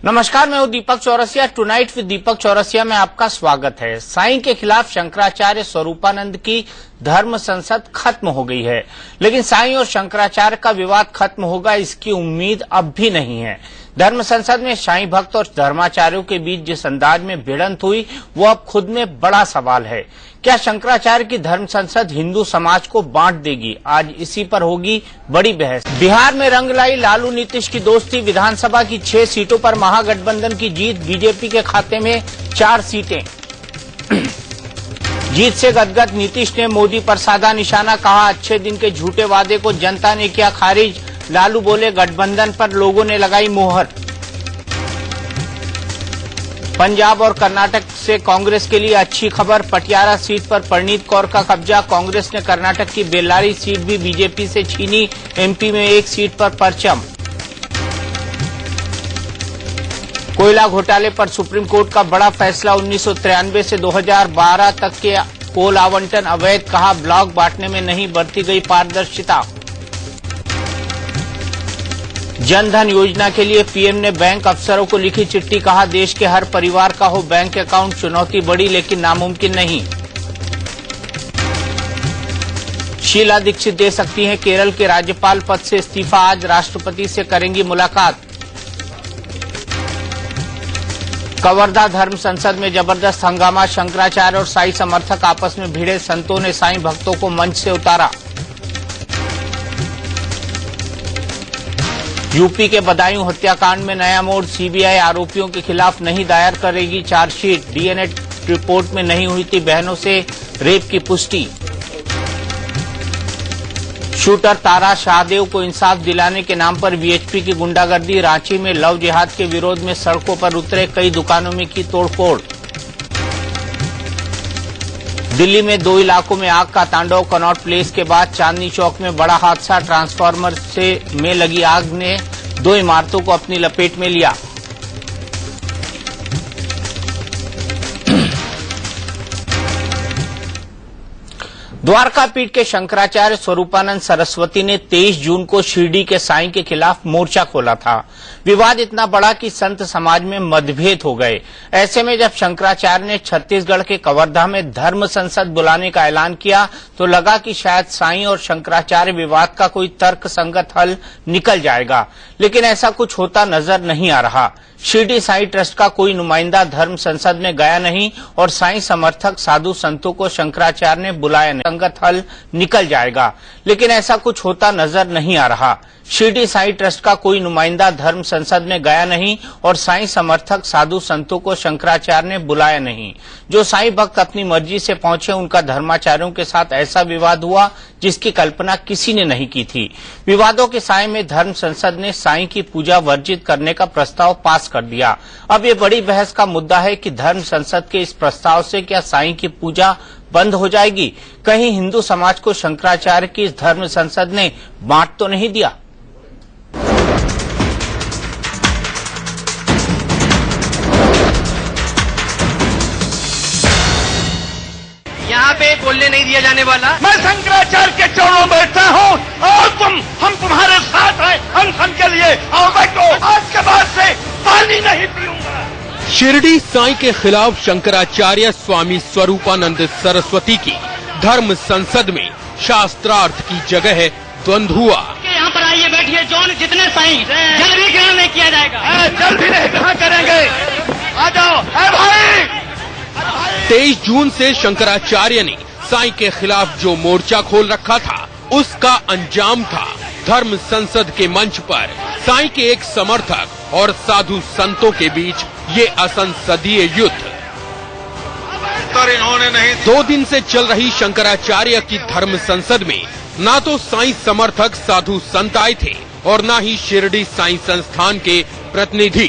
नमस्कार, मैं हूं दीपक चौरसिया। टुनाइट विद दीपक चौरसिया में आपका स्वागत है। साईं के खिलाफ शंकराचार्य स्वरूपानंद की धर्म संसद खत्म हो गई है, लेकिन साईं और शंकराचार्य का विवाद खत्म होगा इसकी उम्मीद अब भी नहीं है। धर्म संसद में साईं भक्त और धर्माचार्यों के बीच जिस अंदाज में भिड़ंत हुई वो अब खुद में बड़ा सवाल है। क्या शंकराचार्य की धर्म संसद हिंदू समाज को बांट देगी? आज इसी पर होगी बड़ी बहस। बिहार में रंग लाई लालू नीतीश की दोस्ती। विधानसभा की 6 सीटों पर महागठबंधन की जीत। बीजेपी के खाते में 4 सीटें। जीत से गदगद नीतीश ने मोदी पर साधा निशाना। कहा, अच्छे दिन के झूठे वादे को जनता ने किया खारिज। लालू बोले, गठबंधन पर लोगों ने लगाई मोहर। पंजाब और कर्नाटक से कांग्रेस के लिए अच्छी खबर। पटियाला सीट पर परनीत कौर का कब्जा। कांग्रेस ने कर्नाटक की बेल्लारी सीट भी बीजेपी से छीनी। एमपी में 1 सीट पर परचम। कोयला घोटाले पर सुप्रीम कोर्ट का बड़ा फैसला। 1993 से 2012 तक के कोल आवंटन अवैध। कहा, ब्लॉक बांटने में नहीं बरती गई पारदर्शिता। जनधन योजना के लिए पीएम ने बैंक अफसरों को लिखी चिट्ठी। कहा, देश के हर परिवार का हो बैंक अकाउंट। चुनौती बड़ी लेकिन नामुमकिन नहीं। शीला दीक्षित दे सकती हैं केरल के राज्यपाल पद से इस्तीफा। आज राष्ट्रपति से करेंगी मुलाकात। कवर्धा धर्म संसद में जबरदस्त हंगामा। शंकराचार्य और साईं समर्थक आपस में भिड़े। संतों ने साईं भक्तों को मंच से उतारा। यूपी के बदायूं हत्याकांड में नया मोड़। सीबीआई आरोपियों के खिलाफ नहीं दायर करेगी चार्जशीट। डीएनए रिपोर्ट में नहीं हुई थी बहनों से रेप की पुष्टि। शूटर तारा शाहदेव को इंसाफ दिलाने के नाम पर वीएचपी की गुंडागर्दी। रांची में लव जिहाद के विरोध में सड़कों पर उतरे। कई दुकानों में की तोड़फोड़। दिल्ली में 2 इलाकों में आग का तांडव। कनॉट प्लेस के बाद चांदनी चौक में बड़ा हादसा। ट्रांसफार्मर में लगी आग ने 2 इमारतों को अपनी लपेट में लिया। द्वारका पीठ के शंकराचार्य स्वरूपानंद सरस्वती ने 23 जून को शिरडी के साईं के खिलाफ मोर्चा खोला था। विवाद इतना बड़ा कि संत समाज में मतभेद हो गए। ऐसे में जब शंकराचार्य ने छत्तीसगढ़ के कवर्धा में धर्म संसद बुलाने का ऐलान किया तो लगा कि शायद साईं और शंकराचार्य विवाद का कोई तर्क संगत हल निकल जाएगा, लेकिन ऐसा कुछ होता नजर नहीं आ रहा। शिरडी साईं ट्रस्ट का कोई नुमाइंदा धर्म संसद में गया नहीं और साईं समर्थक साधु संतों को शंकराचार्य ने बुलाया नहीं। संगत हल निकल जाएगा, लेकिन ऐसा कुछ होता नजर नहीं आ रहा। शिरडी साईं ट्रस्ट का कोई नुमाइंदा धर्म संसद में गया नहीं और साईं समर्थक साधु संतों को शंकराचार्य ने बुलाया नहीं। जो साईं भक्त अपनी मर्जी से पहुंचे उनका धर्माचार्यों के साथ ऐसा विवाद हुआ जिसकी कल्पना किसी ने नहीं की थी। विवादों के साए में धर्म संसद ने साईं की पूजा वर्जित करने का प्रस्ताव पास कर दिया। अब ये बड़ी बहस का मुद्दा है कि धर्म संसद के इस प्रस्ताव से क्या साईं की पूजा बंद हो जाएगी? कहीं हिंदू समाज को शंकराचार्य की इस धर्म संसद ने बांट तो नहीं दिया? यहाँ पे बोलने नहीं दिया जाने वाला। मैं शंकराचार्य के चरणों में बैठा हूँ और हम तुम्हारे साथ हैं अनशन के लिए। और बैठो, आज के बाद से पानी नहीं पीऊंगा। शिरडी साईं के खिलाफ शंकराचार्य स्वामी स्वरूपानंद सरस्वती की धर्म संसद में शास्त्रार्थ की जगह द्वंद्व हुआ। यहाँ पर आइए, बैठिए। जौन जितने साईं जल भी ग्रहण नहीं किया जाएगा। जल भी नहीं ग्रहण करेंगे। आ जाओ भाई। 23 जून से शंकराचार्य ने साईं के खिलाफ जो मोर्चा खोल रखा था उसका अंजाम था धर्म संसद के मंच पर साईं के एक समर्थक और साधु संतों के बीच ये असंसदीय युद्ध। इन्होंने नहीं 2 दिन से चल रही शंकराचार्य की धर्म संसद में ना तो साईं समर्थक साधु संत आए थे और ना ही शिरडी साईं संस्थान के प्रतिनिधि।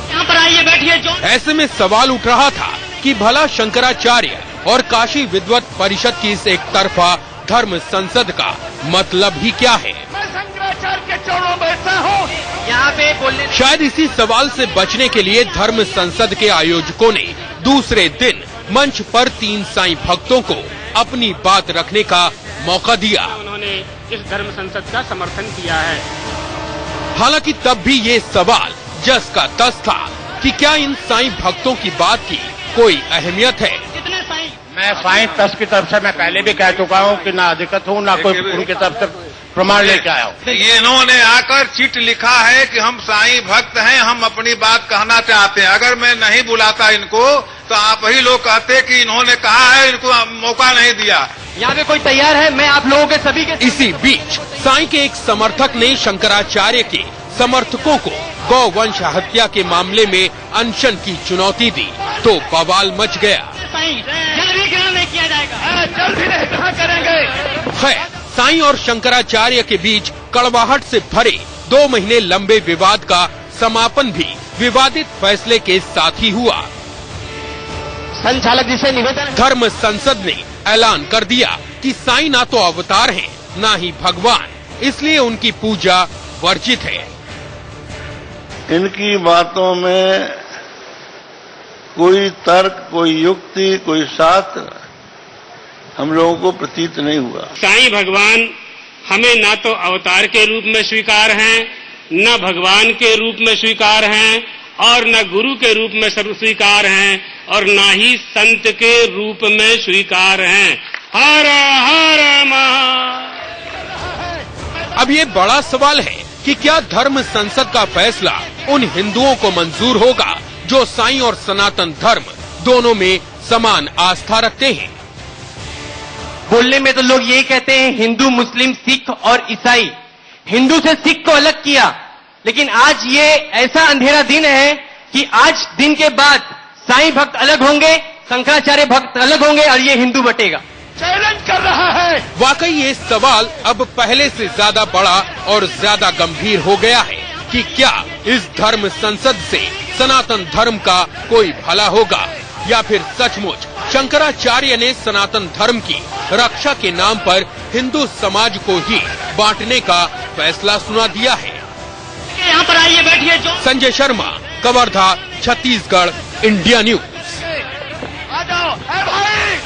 यहाँ पर आइए, बैठिए। ऐसे में सवाल उठ रहा था कि भला शंकराचार्य और काशी विद्वत परिषद की इस एक तरफा धर्म संसद का मतलब ही क्या है? मैं शंकराचार्य के चरणों में बैठा हूँ। यहाँ पे बोलने शायद इसी सवाल से बचने के लिए धर्म संसद के आयोजकों ने दूसरे दिन मंच पर 3 साईं भक्तों को अपनी बात रखने का मौका दिया। उन्होंने इस धर्म संसद का समर्थन किया है। हालांकि तब भी ये सवाल जस का तस था कि क्या इन साईं भक्तों की बात की कोई अहमियत है। जितने साईं मैं साईं ट्रस्ट की तरफ से मैं पहले भी कह चुका हूँ कि ना अधिकृत हूँ, ना कोई उनकी तरफ से प्रमाण लेके आया हूँ। ये इन्होंने आकर चिट लिखा है कि हम साईं भक्त हैं, हम अपनी बात कहना चाहते हैं। अगर मैं नहीं बुलाता इनको तो आप ही लोग कहते कि इन्होंने कहा है, इनको मौका नहीं दिया। यहाँ पे कोई तैयार है? मैं आप लोगों के सभी के इसी बीच साईं के एक समर्थक ने शंकराचार्य के समर्थकों को गौवंश हत्या के मामले में अनशन की चुनौती दी तो बवाल मच गया। साईं जल भी ग्रहण नहीं किया जाएगा। जल भी नहीं ग्रहण करेंगे। खैर, साईं और शंकराचार्य के बीच कड़वाहट से भरे 2 महीने लंबे विवाद का समापन भी विवादित फैसले के साथ ही हुआ। संचालक जी से निवेदन, धर्म संसद ने ऐलान कर दिया कि साईं ना तो अवतार हैं, ना ही भगवान, इसलिए उनकी पूजा वर्जित है। इनकी बातों में कोई तर्क, कोई युक्ति, कोई शास्त्र हम लोगों को प्रतीत नहीं हुआ। साईं भगवान हमें ना तो अवतार के रूप में स्वीकार हैं, न भगवान के रूप में स्वीकार हैं, और न गुरु के रूप में स्वीकार हैं, और न ही संत के रूप में स्वीकार हैं। हर हर महा। अब ये बड़ा सवाल है कि क्या धर्म संसद का फैसला उन हिंदुओं को मंजूर होगा जो साईं और सनातन धर्म दोनों में समान आस्था रखते हैं। बोलने में तो लोग यही कहते हैं हिंदू, मुस्लिम, सिख और ईसाई। हिंदू से सिख को अलग किया, लेकिन आज ये ऐसा अंधेरा दिन है कि आज दिन के बाद साईं भक्त अलग होंगे, शंकराचार्य भक्त अलग होंगे और ये हिंदू बटेगा। चैलेंज कर रहा है। वाकई ये सवाल अब पहले से ज्यादा बड़ा और ज्यादा गंभीर हो गया है कि क्या इस धर्म संसद से सनातन धर्म का कोई भला होगा, या फिर सचमुच शंकराचार्य ने सनातन धर्म की रक्षा के नाम पर हिंदू समाज को ही बांटने का फैसला सुना दिया है। यहाँ पर आइए, बैठिए। जो संजय शर्मा, कवर्धा, छत्तीसगढ़, इंडिया न्यूज। आ जाओ, ए भाई।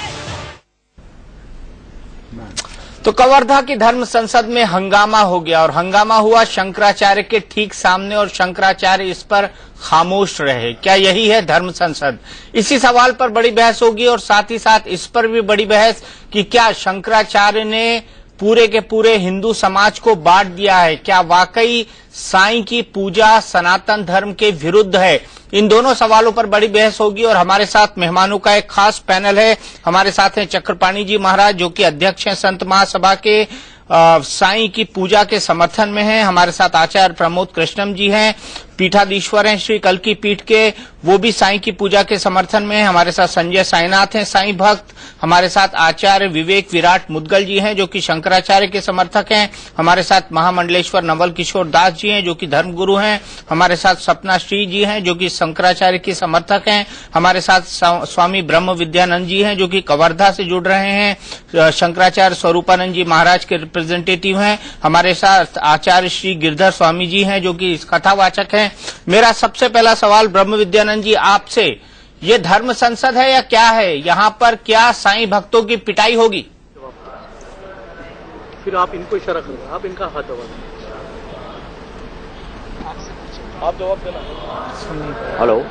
तो कवर्धा की धर्म संसद में हंगामा हो गया और हंगामा हुआ शंकराचार्य के ठीक सामने और शंकराचार्य इस पर खामोश रहे। क्या यही है धर्म संसद? इसी सवाल पर बड़ी बहस होगी और साथ ही साथ इस पर भी बड़ी बहस कि क्या शंकराचार्य ने पूरे के पूरे हिंदू समाज को बांट दिया है? क्या वाकई साईं की पूजा सनातन धर्म के विरुद्ध है? इन दोनों सवालों पर बड़ी बहस होगी और हमारे साथ मेहमानों का एक खास पैनल है। हमारे साथ हैं चक्रपाणी जी महाराज, जो कि अध्यक्ष हैं संत महासभा के, साईं की पूजा के समर्थन में हैं। हमारे साथ आचार्य प्रमोद कृष्णम जी हैं, पीठाधीश्वर हैं श्री कल्की पीठ के, वो भी साईं की पूजा के समर्थन में हैं। हमारे साथ संजय साईनाथ हैं, साईं भक्त। हमारे साथ आचार्य विवेक विराट मुदगल जी हैं, जो कि शंकराचार्य के समर्थक हैं। हमारे साथ महामंडलेश्वर नवल किशोर दास जी हैं, जो कि धर्मगुरु हैं। हमारे साथ सपना श्री जी हैं, जो कि शंकराचार्य के समर्थक हैं। हमारे साथ स्वामी ब्रह्म विद्यानंद जी हैं, जो कि कवर्धा से जुड़ रहे हैं, शंकराचार्य स्वरूपानंद जी महाराज के रिप्रेजेंटेटिव हैं। हमारे साथ आचार्य श्री गिरधर स्वामी जी हैं, जो कि कथावाचक हैं। मेरा सबसे पहला सवाल ब्रह्म विद्यानंद जी आपसे, ये धर्म संसद है या क्या है? यहाँ पर क्या साईं भक्तों की पिटाई होगी? फिर आप इनको इशारा करें, आप इनका हाथ दबा दें। आप जवाब देना। हेलो,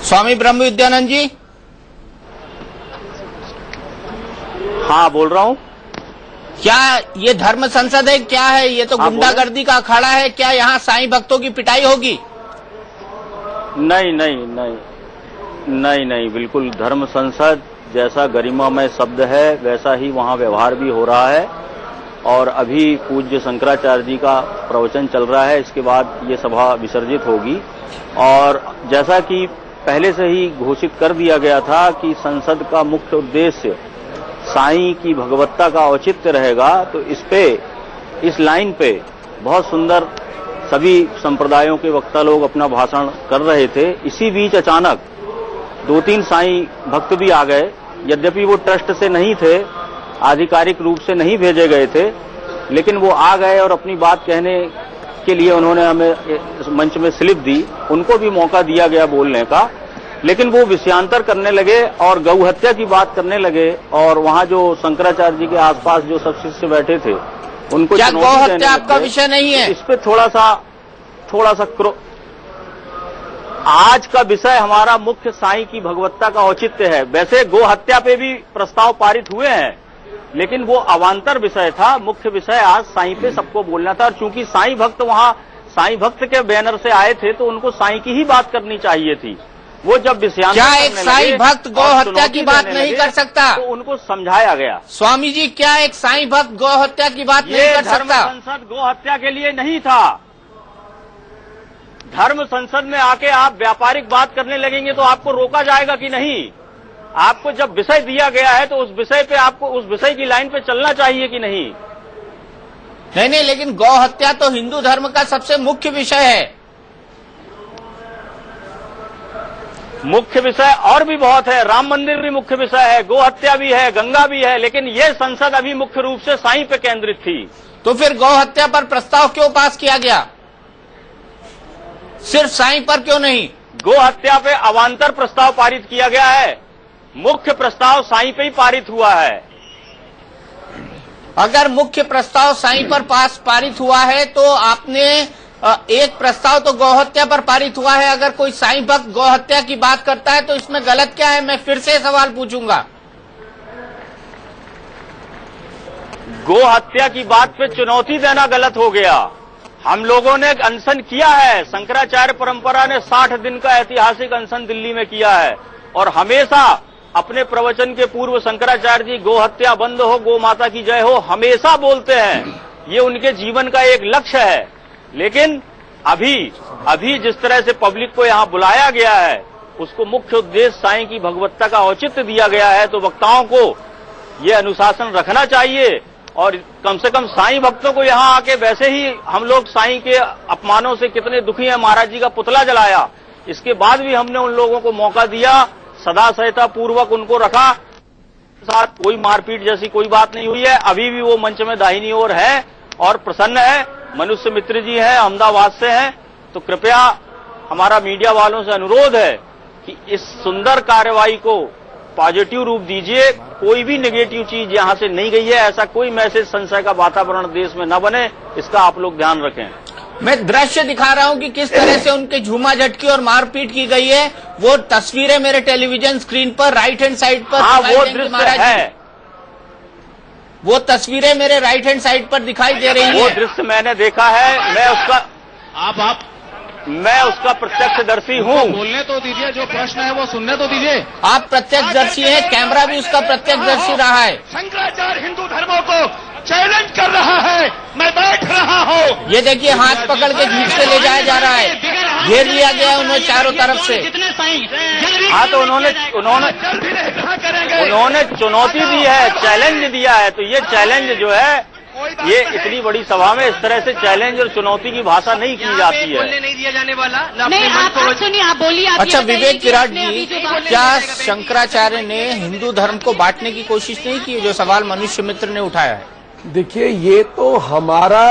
स्वामी ब्रह्म विद्यानंद जी। हाँ बोल रहा हूँ। क्या ये धर्म संसद है? क्या है ये? तो गुंडागर्दी का अखाड़ा है। क्या यहाँ साईं भक्तों की पिटाई होगी? नहीं नहीं नहीं नहीं नहीं, बिल्कुल धर्म संसद जैसा गरिमामय शब्द है वैसा ही वहाँ व्यवहार भी हो रहा है। और अभी पूज्य शंकराचार्य जी का प्रवचन चल रहा है, इसके बाद ये सभा विसर्जित होगी। और जैसा कि पहले से ही घोषित कर दिया गया था कि संसद का मुख्य उद्देश्य साईं की भगवत्ता का औचित्य रहेगा, तो इस लाइन पे बहुत सुंदर सभी संप्रदायों के वक्ता लोग अपना भाषण कर रहे थे। इसी बीच अचानक 2-3 साईं भक्त भी आ गए, यद्यपि वो ट्रस्ट से नहीं थे, आधिकारिक रूप से नहीं भेजे गए थे, लेकिन वो आ गए और अपनी बात कहने के लिए उन्होंने हमें मंच में स्लिप दी। उनको भी मौका दिया गया बोलने का, लेकिन वो विषयांतर करने लगे और गौ हत्या की बात करने लगे। और वहाँ जो शंकराचार्य जी के आसपास जो सब शिष्य बैठे थे उनको क्या गौ हत्या आपका विषय नहीं है? इस पे थोड़ा सा थोड़ा सा आज का विषय हमारा मुख्य साईं की भगवत्ता का औचित्य है। वैसे गो हत्या पे भी प्रस्ताव पारित हुए हैं, लेकिन वो अवांतर विषय था। मुख्य विषय आज साईं पे सबको बोलना था, और चूंकि साईं भक्त वहां साईं भक्त के बैनर से आए थे तो उनको साईं की ही बात करनी चाहिए थी। वो जब विषयांतर क्या एक साईं भक्त गौ हत्या की बात नहीं कर सकता? तो उनको समझाया गया। स्वामी जी, क्या एक साईं भक्त गौ हत्या की बात नहीं कर सकता? संसद गौ हत्या के लिए नहीं था। धर्म संसद में आके आप व्यापारिक बात करने लगेंगे तो आपको रोका जाएगा कि नहीं? आपको जब विषय दिया गया है तो उस विषय पे आपको उस विषय की लाइन पे चलना चाहिए कि नहीं? नहीं, लेकिन गौ हत्या तो हिंदू धर्म का सबसे मुख्य विषय है। मुख्य विषय और भी बहुत है, राम मंदिर भी मुख्य विषय है, गौ हत्या भी है, गंगा भी है, लेकिन ये संसद अभी मुख्य रूप से साईं पे केंद्रित थी। तो फिर गौ हत्या पर प्रस्ताव क्यों पास किया गया? सिर्फ साईं पर क्यों नहीं? गो हत्या पे अवांतर प्रस्ताव पारित किया गया है, मुख्य प्रस्ताव साईं पे ही पारित हुआ है। अगर मुख्य प्रस्ताव साईं पर पारित हुआ है तो आपने एक प्रस्ताव तो गौ हत्या पर पारित हुआ है। अगर कोई साईं भक्त गौ हत्या की बात करता है तो इसमें गलत क्या है? मैं फिर से सवाल पूछूंगा। गो हत्या की बात पे चुनौती देना गलत हो गया। हम लोगों ने अनशन किया है, शंकराचार्य परंपरा ने 60 दिन का ऐतिहासिक अनशन दिल्ली में किया है, और हमेशा अपने प्रवचन के पूर्व शंकराचार्य जी गो हत्या बंद हो, गौ माता की जय हो हमेशा बोलते हैं। ये उनके जीवन का एक लक्ष्य है। लेकिन अभी जिस तरह से पब्लिक को यहाँ बुलाया गया है, उसको मुख्य उद्देश्य साईं की भगवत्ता का औचित्य दिया गया है, तो वक्ताओं को ये अनुशासन रखना चाहिए। और कम से कम साईं भक्तों को यहाँ आके, वैसे ही हम लोग साईं के अपमानों से कितने दुखी हैं, महाराज जी का पुतला जलाया, इसके बाद भी हमने उन लोगों को मौका दिया, सदा सहता पूर्वक उनको रखा, साथ कोई मारपीट जैसी कोई बात नहीं हुई है। अभी भी वो मंच में दाहिनी ओर है और प्रसन्न है। मनुष्य मित्र जी हैं, अहमदाबाद से हैं, तो कृपया हमारा मीडिया वालों से अनुरोध है कि इस सुंदर कार्रवाई को पॉजिटिव रूप दीजिए। कोई भी नेगेटिव चीज यहां से नहीं गई है, ऐसा कोई मैसेज संशय का वातावरण देश में न बने, इसका आप लोग ध्यान रखें। मैं दृश्य दिखा रहा हूं कि किस तरह से उनके झूमा झटकी और मारपीट की गई है। वो तस्वीरें मेरे टेलीविजन स्क्रीन पर राइट हैंड साइड पर वो दृश्य है, वो तस्वीरें मेरे राइट हैंड साइड पर दिखाई दे रही है। वो दृश्य मैंने देखा है, मैं उसका प्रत्यक्षदर्शी हूँ। बोलने तो दीजिए, जो प्रश्न है वो सुनने तो दीजिए। आप प्रत्यक्षदर्शी हैं, कैमरा भी उसका प्रत्यक्षदर्शी रहा है। शंकराचार्य हिंदू धर्मों को चैलेंज कर रहा है, मैं बैठ रहा हूँ। ये देखिए, हाथ पकड़ के खींच के ले जाया जा रहा है, घेर लिया गया है उन्हें चारों तरफ से। हाँ, तो उन्होंने चुनौती दी है, चैलेंज दिया है। तो ये चैलेंज जो है, ये इतनी बड़ी सभा में इस तरह से चैलेंज और चुनौती की भाषा नहीं की जाती है। बोलने नहीं दिया जाने वाला। नहीं, आप सुनिए, आप बोलिए। अच्छा विवेक विराट जी, क्या शंकराचार्य ने हिंदू धर्म को बांटने की कोशिश नहीं की, जो सवाल मनुष्य मित्र ने उठाया है? देखिए, ये तो हमारा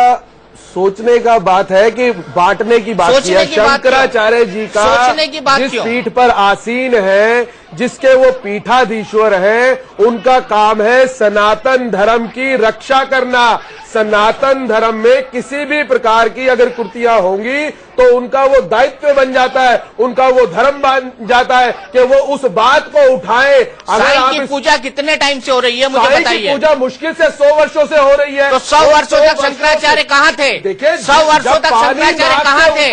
सोचने का बात है कि बांटने की बात की है। शंकराचार्य जी का जिस पीठ पर आसीन है, जिसके वो पीठाधीश्वर हैं, उनका काम है सनातन धर्म की रक्षा करना। सनातन धर्म में किसी भी प्रकार की अगर त्रुटियां होंगी तो उनका वो दायित्व बन जाता है, उनका वो धर्म बन जाता है कि वो उस बात को उठाए। अगर आप की पूजा कितने टाइम से हो रही है मुझे बताइए? पूजा मुश्किल से 100 वर्षों से हो रही है। तो 100 वर्षों तक शंकराचार्य कहाँ थे? देखिए, 100 वर्षों तक शंकराचार्य कहाँ थे?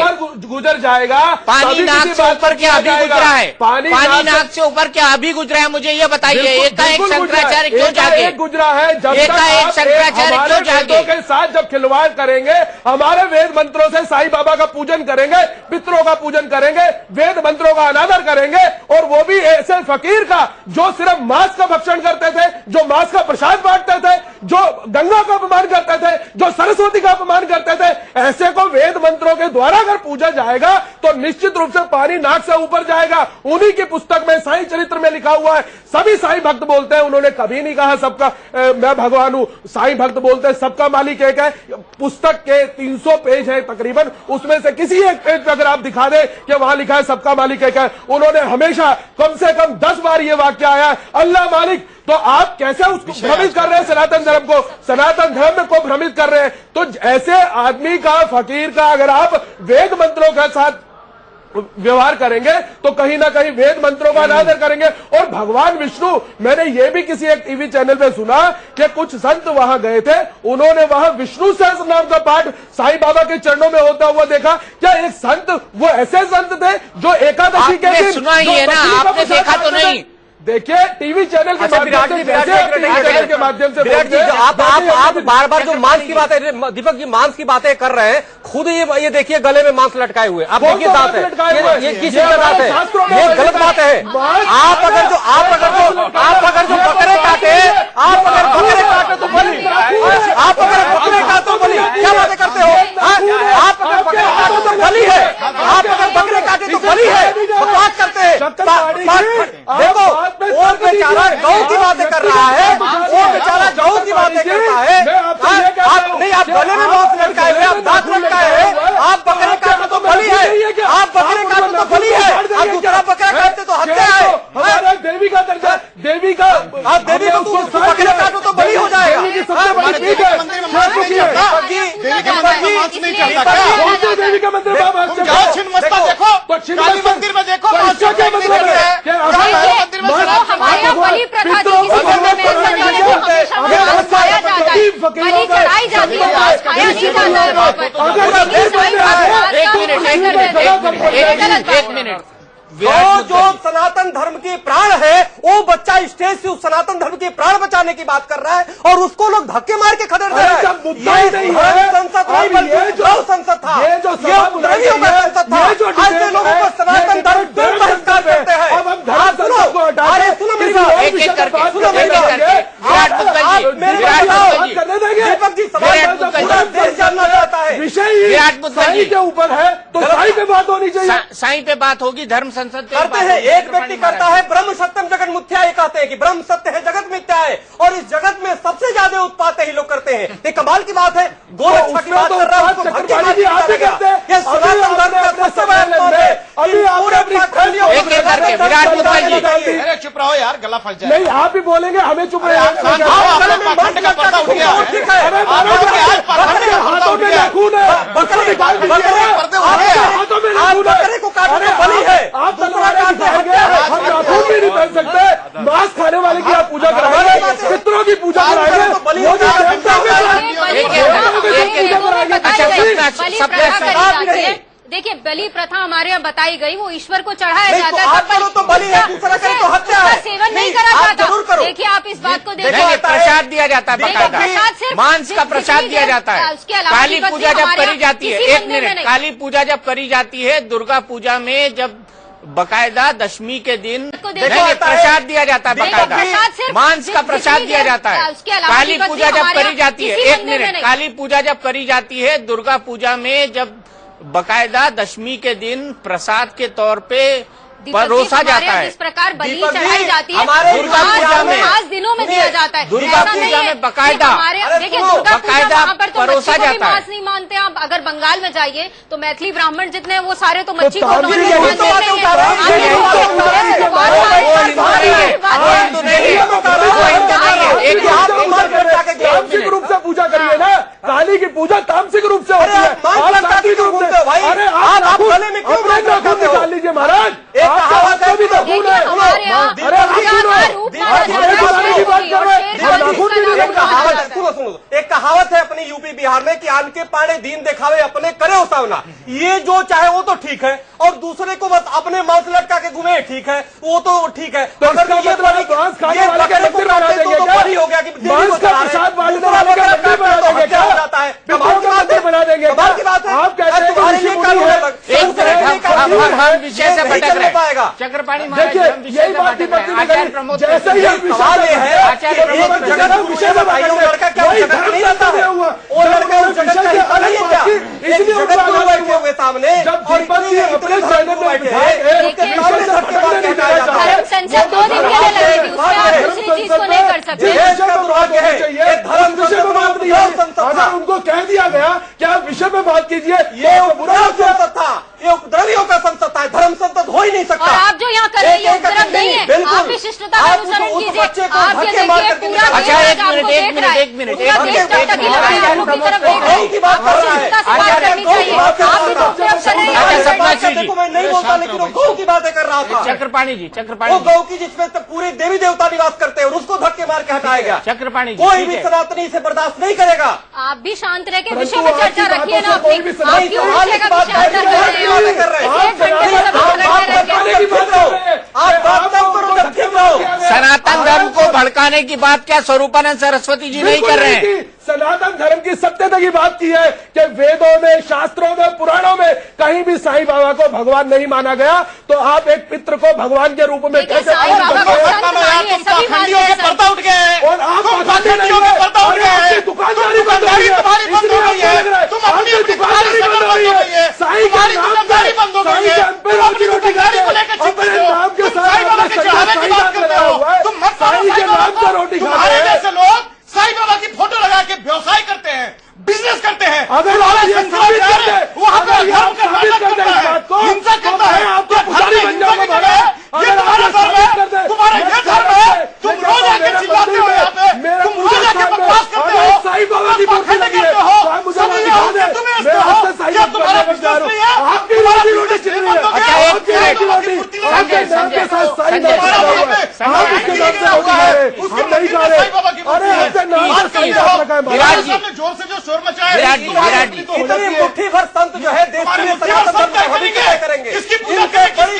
गुजर जाएगा, पानी नाक से ऊपर क्या अभी गुजरा है? पानी नाक से ऊपर क्या अभी गुजरा है? मुझे ये बताइए, एकाएक शंकराचार्य क्यों जागे? गुजरा है। एकाएक शंकराचार्य क्यों जागे? के साथ जब खिलवाड़ करेंगे, हमारे वेद मंत्रों से साईं बाबा का पूजन करेंगे, पितरों का पूजन करेंगे, वेद मंत्रों का अनादर करेंगे, और वो भी ऐसे फकीर का जो सिर्फ मांस का भक्षण करते थे, जो मांस का प्रसाद बांटते थे, जो गंगा का अपमान करते थे, जो सरस्वती का अपमान करते थे, ऐसे को वेद मंत्रों के द्वारा अगर पूजा जाएगा तो निश्चित रूप से पानी नाक से ऊपर जाएगा। उन्हीं की पुस्तक में, साईं चरित्र में लिखा हुआ है। सभी साईं भक्त बोलते हैं, उन्होंने कभी नहीं कहा सबका मैं भगवान हूं। साईं भक्त बोलते हैं सबका मालिक एक है। पुस्तक के 300 पेज है तकरीबन, उसमें से किसी एक पेज पे अगर आप दिखा दें कि वहां लिखा है सबका मालिक एक है। उन्होंने हमेशा कम से कम 10 बार ये वाक्य आया है, अल्लाह मालिक तो आप कैसे उसको भ्रमित कर रहे हैं? सनातन धर्म को, सनातन धर्म को भ्रमित कर रहे हैं। तो ऐसे आदमी का, फकीर का अगर आप वेद मंत्रों के साथ व्यवहार करेंगे तो कहीं ना कहीं वेद मंत्रों का अनादर करेंगे। और भगवान विष्णु, मैंने ये भी किसी एक टीवी चैनल पे सुना कि कुछ संत वहां गए थे, उन्होंने वहां विष्णु सहस्त्र नाम का पाठ साईं बाबा के चरणों में होता हुआ देखा। क्या एक संत, वो ऐसे संत थे जो एकादशी के दिन सुना ही है ना, आपने देखा तो नहीं? देखिए टीवी चैनल के माध्यम से विराट जी, आप बार बार जो मांस की बातें, दीपक जी मांस की बातें कर रहे हैं, खुद ये देखिए गले में मांस लटकाए हुए, आप देखिए दांत है, ये किस चीज का दांत है? ये गलत बात है। आप अगर जो बकरे काटे, आप अगर बकरे काटे तो बलि, आप अगर बकरे काटो बलि, क्या बातें करते हो? आप अगर बकरे काटो तो बलि है, आप अगर बकरे काटे तो बलि है, बकवास करते हैं। देखो वो बेचारा गौ की बातें कर रहा है, वो बेचारा गौ की बातें करता है। आप नहीं, आप गले में मांस लटकाए हुए, आप दांत लटकाए हुए, आप बकरे काटो तो बलि है, आप बकरे काटो तो बलि है, आप दूसरा बकरा काटते तो हत्या है। हमारा देवी का दर्जा, देवी का, आप देवी को बकरे काटो तो बलि हो जाएगा। देवी की सबसे बड़ी पीठ है। देवी का मंदिर काली मंदिर में देखो, क्या मतलब है? हमारे यहाँ बलि प्रथा जो किसी मंदिर में ऐसा नहीं है जो हमेशा खाया जाता है, बलि चढ़ाई जाती है, मांस खाया नहीं जाता है वहाँ पर। एक मिनट, जो सनातन धर्म के प्राण है, वो बच्चा स्टेज से उस सनातन धर्म के प्राण बचाने की बात कर रहा है और उसको लोग धक्के मार के खदेड़ रहे हैं। ये संसद नहीं बल्कि गौ संसद था, ये उपद्रवियों का संसद था। ऐसे लोगों को सनातन धर्म क्यों बहिष्कार करते हैं? अरे सुनो मेरी बात, सुनो मेरी बात, दीपक जी पूरा देश जानना चाहता है, विषय साईं के ऊपर है तो साईं पे बात होनी चाहिए। साईं पे बात होगी, धर्म संसद करते हैं। एक व्यक्ति करता है ब्रह्म सत्यम जगत मिथ्या, ये कहते हैं कि ब्रह्म सत्य है जगत मिथ्या है, और इस जगत में सबसे ज्यादा उत्पात ही लोग करते हैं। ये कमाल की बात है। गोरक्षा की बात कर रहा है, सनातन धर्म का सबसे बड़ा अपमान है। चुप रहो यार, गला फंस जाए। नहीं, आप ही बोलेंगे, हमें चुप रहे। हाथों में खून है, बकरे को काटने बलि है, आप दूसरा काटते हैं। हम नाखून भी नहीं पहन सकते, मांस खाने वाले की आप पूजा कराएंगे, पितरों की पूजा कराएंगे, देखिए बलि प्रथा हमारे यहाँ बताई गई, वो ईश्वर को चढ़ाया जाता है, तो बलि है, दूसरा करे तो हत्या है, सेवन नहीं करा जाता। देखिए आप इस बात को देखिए, प्रसाद दिया जाता है, बकायदा मांस का प्रसाद दिया जाता है। काली पूजा जब करी जाती है, एक मिनट, काली पूजा जब करी जाती है, दुर्गा पूजा में जब बकायदा दशमी के दिन प्रसाद दिया जाता है, बकायदा मांस का प्रसाद दिया जाता है। काली पूजा जब करी जाती है, एक मिनट, काली पूजा जब करी जाती है, दुर्गा पूजा में जब बकायदा दशमी के दिन प्रसाद के तौर पे परोसा जाता है। इस प्रकार बलि चढ़ाई जाती है, दुर्गा पूजा में 5 दिनों में दिया जाता है। दुर्गा पूजा में बकायदा, देखिए दुर्गा पूजा वहाँ पर तो परोसा मच्छी को भी जाता है। मांस नहीं मानते। आप अगर बंगाल में जाइए तो मैथिली ब्राह्मण जितने हैं वो सारे तो मच्छी को तामसिक रूप से पूजा करिए ना, काली की पूजा तामसिक रूप से होती है। अरे आप गले में क्यों निकाल लीजिए महाराज, सुनो, एक कहावत है अपनी यूपी बिहार में कि आन के पाने दीन दिखावे अपने करे उसावना। ये जो चाहे वो तो ठीक है, और दूसरे को बस अपने मांस लटका के घूमे ठीक है, वो तो ठीक है। तो अगर ये बकरे को काटते तो बड़ी हो गया कि प्रसाद बांटने वाले का मंदिर बना जाता है। बना देंगे, कमाल की बात है। आप कहते हैं विषय से भटक रहे पाएगा। चक्रपाणी देखिए यही बात जैसे ही सवाल ये है, विषय में भाई लड़का क्या जगत नहीं रहता है, वो लड़का उस जगत का हिस्सा नहीं है क्या? इसलिए जगत को बैठे हुए सामने और अपने सामने बैठे हैं, उसके सामने सबके बाद कहना जाता है। धर्म संसद 2 दिन के लिए लगेगी, उसमें आप दूसरी चीज को नहीं कर सकते। देश का दुर्भाग्य है, ये धर्म विषय में बात नहीं है। अगर उनको कह दिया गया कि आप विषय में बात कीजिए, ये बुरा संसद था, ये उपद्रवियों का संसद था, धर्म संसद ही नहीं सकता। और आप जो यहाँ कर रहे हैं उपद्रव नहीं है, आप भी शिष्टता का अनुसरण कीजिए। आप ये देखिए पूरा देश आपको देख रहा है, पूरा देश टकटकी लगा है, आपकी तरफ देख रहा है। आपको शिष्टता से बात करनी चाहिए। आप भी तो उपद्रव कर रहे हैं। मैं नहीं बोलता, लेकिन वो गौ की बातें कर रहा था। चक्रपाणी जी, चक्रपाणी वो गौ की जिसमें पूरे देवी देवता निवास करते हैं और उसको धक्के मार के हटाया गया। चक्रपाणी जी, कोई भी सनातनी इसे बर्दाश्त नहीं करेगा। आप भी शांत रह के विषय पर चर्चा रखिए ना अपनी। आप क्यों विषय का विषय कर रहे हैं? सनातन धर्म को भड़काने की बात क्या स्वरूपानंद सरस्वती जी नहीं कर रहे हैं? सनातन धर्म की सत्यता की बात की है कि वेदों में, शास्त्रों में, पुराणों में कहीं भी साईं बाबा को भगवान नहीं माना गया, तो आप एक पितृ को भगवान के रूप में कैसे साईं बाबा को पाखंडियों के पर्दा उठ गए और आप पाखंडियों के पर्दा उठ गए, दुकानदारी बंद हो गई है, तुम अपनी दुकानदारी बंद हो गई है, साईं के नाम पे रोटी रोटी खा रहे हो, अपने नाम के साथ साईं बाबा के चढ़ावे की बात करते हो, तुम मत साईं के नाम से रोटी खा तुम्हारे रहे जैसे लोग साईं बाबा की फोटो लगा के व्यवसाय करते हैं, बिजनेस करते हैं। अगर आप ये साबित कर दे, वहाँ पे आप साबित कर दे इस बात को, हिंसा करता है, आपको पुजारी बन जाऊंगा महाराज। ये तुम्हारा धर्म है, तुम्हारा ये धर्म है, तुम रोज आके चिल्लाते हो यहाँ पे, तुम रोज आके बकवास करते हो, साईं बाबा की मूर्ति लगी है, मुझे दिखा दे, मैं आपसे साईं बाबा का जा रहा हूँ, आपकी रोटी रोटी छिल रही है, आपकी रोटी रोटी आपके नाम के साथ साईं बाबा लगा हुआ है, आप उसके नाम से रोटी खा रहे, हम नहीं खा रहे, अरे आपके नाम से साईं बाबा लगा है महाराज। जोर से जो शोर मचाया, इतनी मुट्ठी भर संत जो है देश में सनातन धर्म को हमेशा करेंगे, इसकी पूजा करेंगे,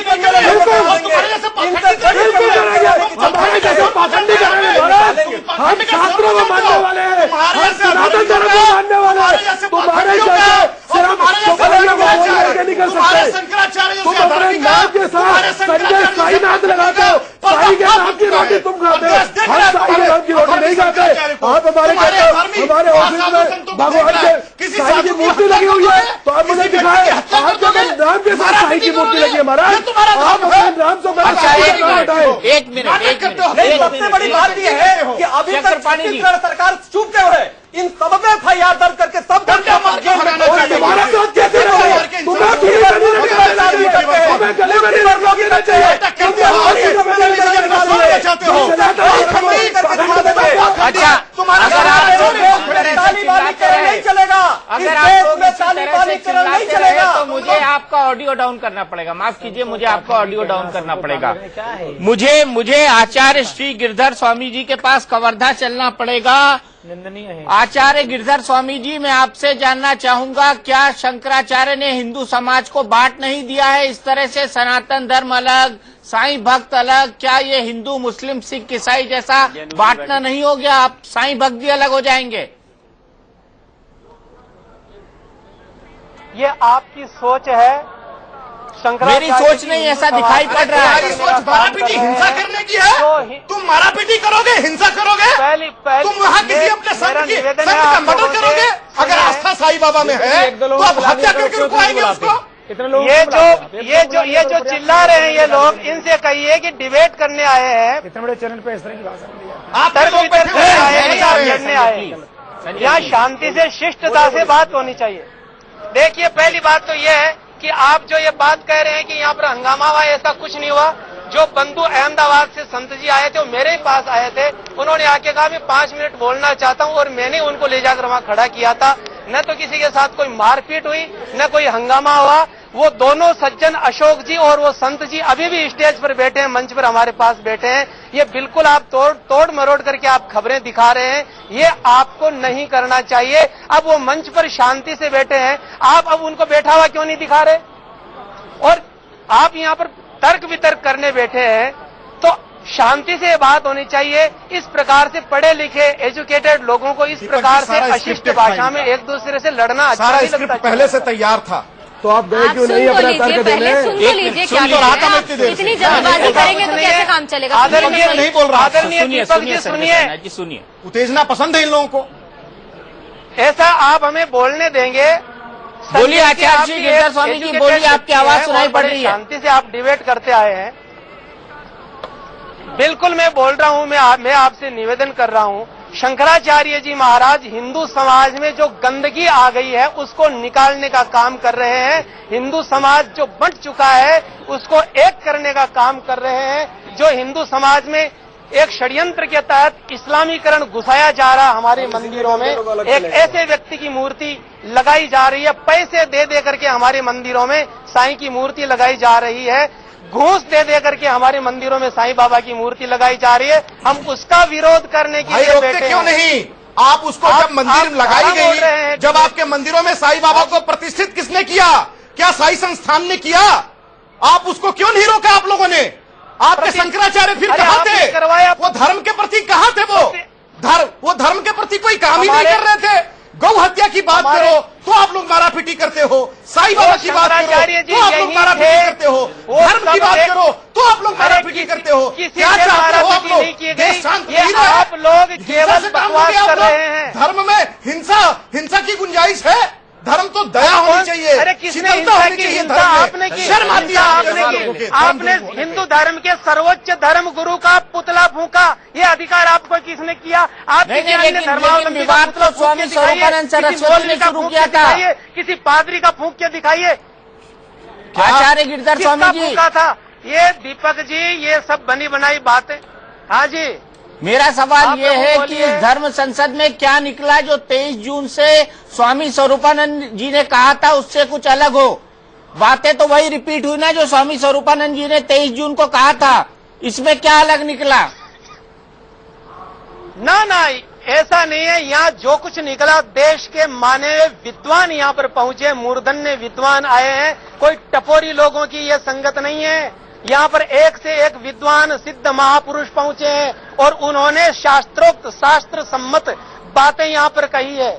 हमारे जैसे पाखंडी करेंगे महाराज, हम शास्त्रों को मानने वाले हैं, हम सनातन धर्म को मानने वाले हैं, तुम्हारे जैसे सिर्फ चौपालियों को बोल करके नहीं कर सकते, तुम अपने नाम के साथ संजय साईनाथ लगाते हो, साई के नाम की रोटी तुम खाते हो, हम साई के नाम की रोटी नहीं खाते। आप हमारे कहते हो हमारे ऑफिस में भगवान के साई की मूर्ति लगी हुई है, तो आप मुझे दिखाए, आपके नाम के साथ साई की मूर्ति लगी है महाराज, आप अपने नाम से एक मिनट सबसे बड़ी बात यह है कि अभी तक छत्तीसगढ़ सरकार चुप क्यों है? इन सब में FIR दर्ज करके सब नहीं चलेगा, अगर नहीं चलेगा तो मुझे आपका ऑडियो डाउन करना पड़ेगा। माफ कीजिए, मुझे आपका ऑडियो डाउन करना पड़ेगा। मुझे आचार्य श्री गिरधर स्वामी जी के पास कवर्धा चलना पड़ेगा। आचार्य गिरधर स्वामी जी, मैं आपसे जानना चाहूंगा, क्या शंकराचार्य ने हिंदू समाज को बांट नहीं दिया है? इस तरह से सनातन धर्म अलग, साईं भक्त अलग, क्या ये हिंदू मुस्लिम सिख ईसाई जैसा बांटना नहीं हो गया? आप साईं भक्त भी अलग हो जाएंगे? ये आपकी सोच है, मेरी सोच नहीं, ऐसा दिखाई पड़ रहा है। सोच मारापीटी हिंसा करने की है, तुम मारापीटी करोगे, हिंसा करोगे, तुम वहाँ किसी अपने संत का मर्डर करोगे। अगर आस्था साईं बाबा में है तो आप हत्या करके रुकवाएंगे उसको। ये जो चिल्ला रहे हैं ये लोग, इनसे कहिए कि डिबेट करने आए हैं, इतने बड़े चैनल पे इस तरह की बात आप लड़ने आए, यहाँ शांति से शिष्टता से बात होनी चाहिए। देखिए, पहली बात तो ये है कि आप जो ये बात कह रहे हैं कि यहाँ पर हंगामा हुआ, ऐसा कुछ नहीं हुआ। जो बंधु अहमदाबाद से संत जी आए थे, वो मेरे ही पास आए थे, उन्होंने आके कहा मैं 5 मिनट बोलना चाहता हूँ, और मैंने उनको ले जाकर वहाँ खड़ा किया था। न तो किसी के साथ कोई मारपीट हुई, न कोई हंगामा हुआ। वो दोनों सज्जन अशोक जी और वो संत जी अभी भी स्टेज पर बैठे हैं, मंच पर हमारे पास बैठे हैं। ये बिल्कुल आप तोड़ मरोड़ करके आप खबरें दिखा रहे हैं, ये आपको नहीं करना चाहिए। अब वो मंच पर शांति से बैठे हैं, आप अब उनको बैठा हुआ क्यों नहीं दिखा रहे? और आप यहाँ पर तर्क वितर्क करने बैठे हैं, तो शांति से बात होनी चाहिए। इस प्रकार से पढ़े लिखे एजुकेटेड लोगों को इस प्रकार से अशिष्ट भाषा में एक दूसरे से लड़ना अच्छा नहीं लगता। पहले से तैयार था, तो आप गए क्यों नहीं अपना तर्क देने? सुन तो लीजिए, क्या इतनी जल्दबाजी करेंगे तो कैसे काम चलेगा? नहीं बोल रहा। आदरणीय दीपक जी सुनिए, उत्तेजना पसंद है इन लोगों को। ऐसा आप हमें बोलने देंगे? बोलिए आचार्य जी गिरधर स्वामी जी, बोलिए, आपकी आवाज सुनाई पड़ रही है। शांति से आप डिबेट करते आए हैं। बिल्कुल मैं बोल रहा हूं, मैं आपसे निवेदन कर रहा हूं शंकराचार्य जी महाराज हिंदू समाज में जो गंदगी आ गई है उसको निकालने का काम कर रहे हैं। हिंदू समाज जो बंट चुका है उसको एक करने का काम कर रहे हैं। जो हिंदू समाज में एक षड्यंत्र के तहत इस्लामीकरण घुसाया जा रहा हमारे मंदिरों में, एक ऐसे व्यक्ति की मूर्ति लगाई जा रही है, पैसे दे दे करके हमारे मंदिरों में साईं की मूर्ति लगाई जा रही है, घूस दे दे करके हमारे मंदिरों में साईं बाबा की मूर्ति लगाई जा रही है। हम उसका विरोध करने के लिए बैठे क्यों नहीं? आप उसको जब मंदिर लगाई गई, जब आपके मंदिरों में साईं बाबा को प्रतिष्ठित किसने किया? क्या साईं संस्थान ने किया? आप उसको क्यों नहीं रोका आप लोगों ने? आपके शंकराचार्य फिर कहाँ थे? वो धर्म के प्रति कहाँ थे? वो धर्म के प्रति कोई काम ही नहीं कर रहे थे। गौ हत्या की बात करो तो आप लोग मारापीटी करते हो, साईं बाबा की बात करो तो आप लोग मारापीटी करते हो, धर्म की बात करो तो आप लोग मारापीटी करते हो। क्या चाहते हो आप लोग? देश शांत नहीं रहा? आप लोग केवल बकवास कर रहे हैं। धर्म में हिंसा की गुंजाइश है? धर्म तो दया होनी चाहिए। अरे किसने हिंसा की? हिंसा आपने की, शर्म आती है आपने हिंदु धर्म के सर्वोच्च धर्म गुरु का पुतला फूंका, ये अधिकार आपको किसने किया? आप धर्मावलंबी बात तो स्वामी स्वरूपानंद सरस्वती ने शुरू किया था। किसी पादरी का फूंक के दिखाइए। आचार्य गिरधर स्वामी जी का था ये? दीपक जी ये सब बनी बनाई बातें। हाँ जी, मेरा सवाल ये है कि इस धर्म संसद में क्या निकला जो 23 जून से स्वामी स्वरूपानंद जी ने कहा था उससे कुछ अलग हो? बातें तो वही रिपीट हुई ना जो स्वामी स्वरूपानंद जी ने 23 जून को कहा था। इसमें क्या अलग निकला? ना ऐसा नहीं है। यहाँ जो कुछ निकला, देश के माने विद्वान यहाँ पर पहुंचे, मूर्धन्य विद्वान आए हैं। कोई टपोरी लोगों की ये संगत नहीं है। यहाँ पर एक से एक विद्वान सिद्ध महापुरुष पहुंचे हैं और उन्होंने शास्त्रोक्त शास्त्र सम्मत बातें यहाँ पर कही है।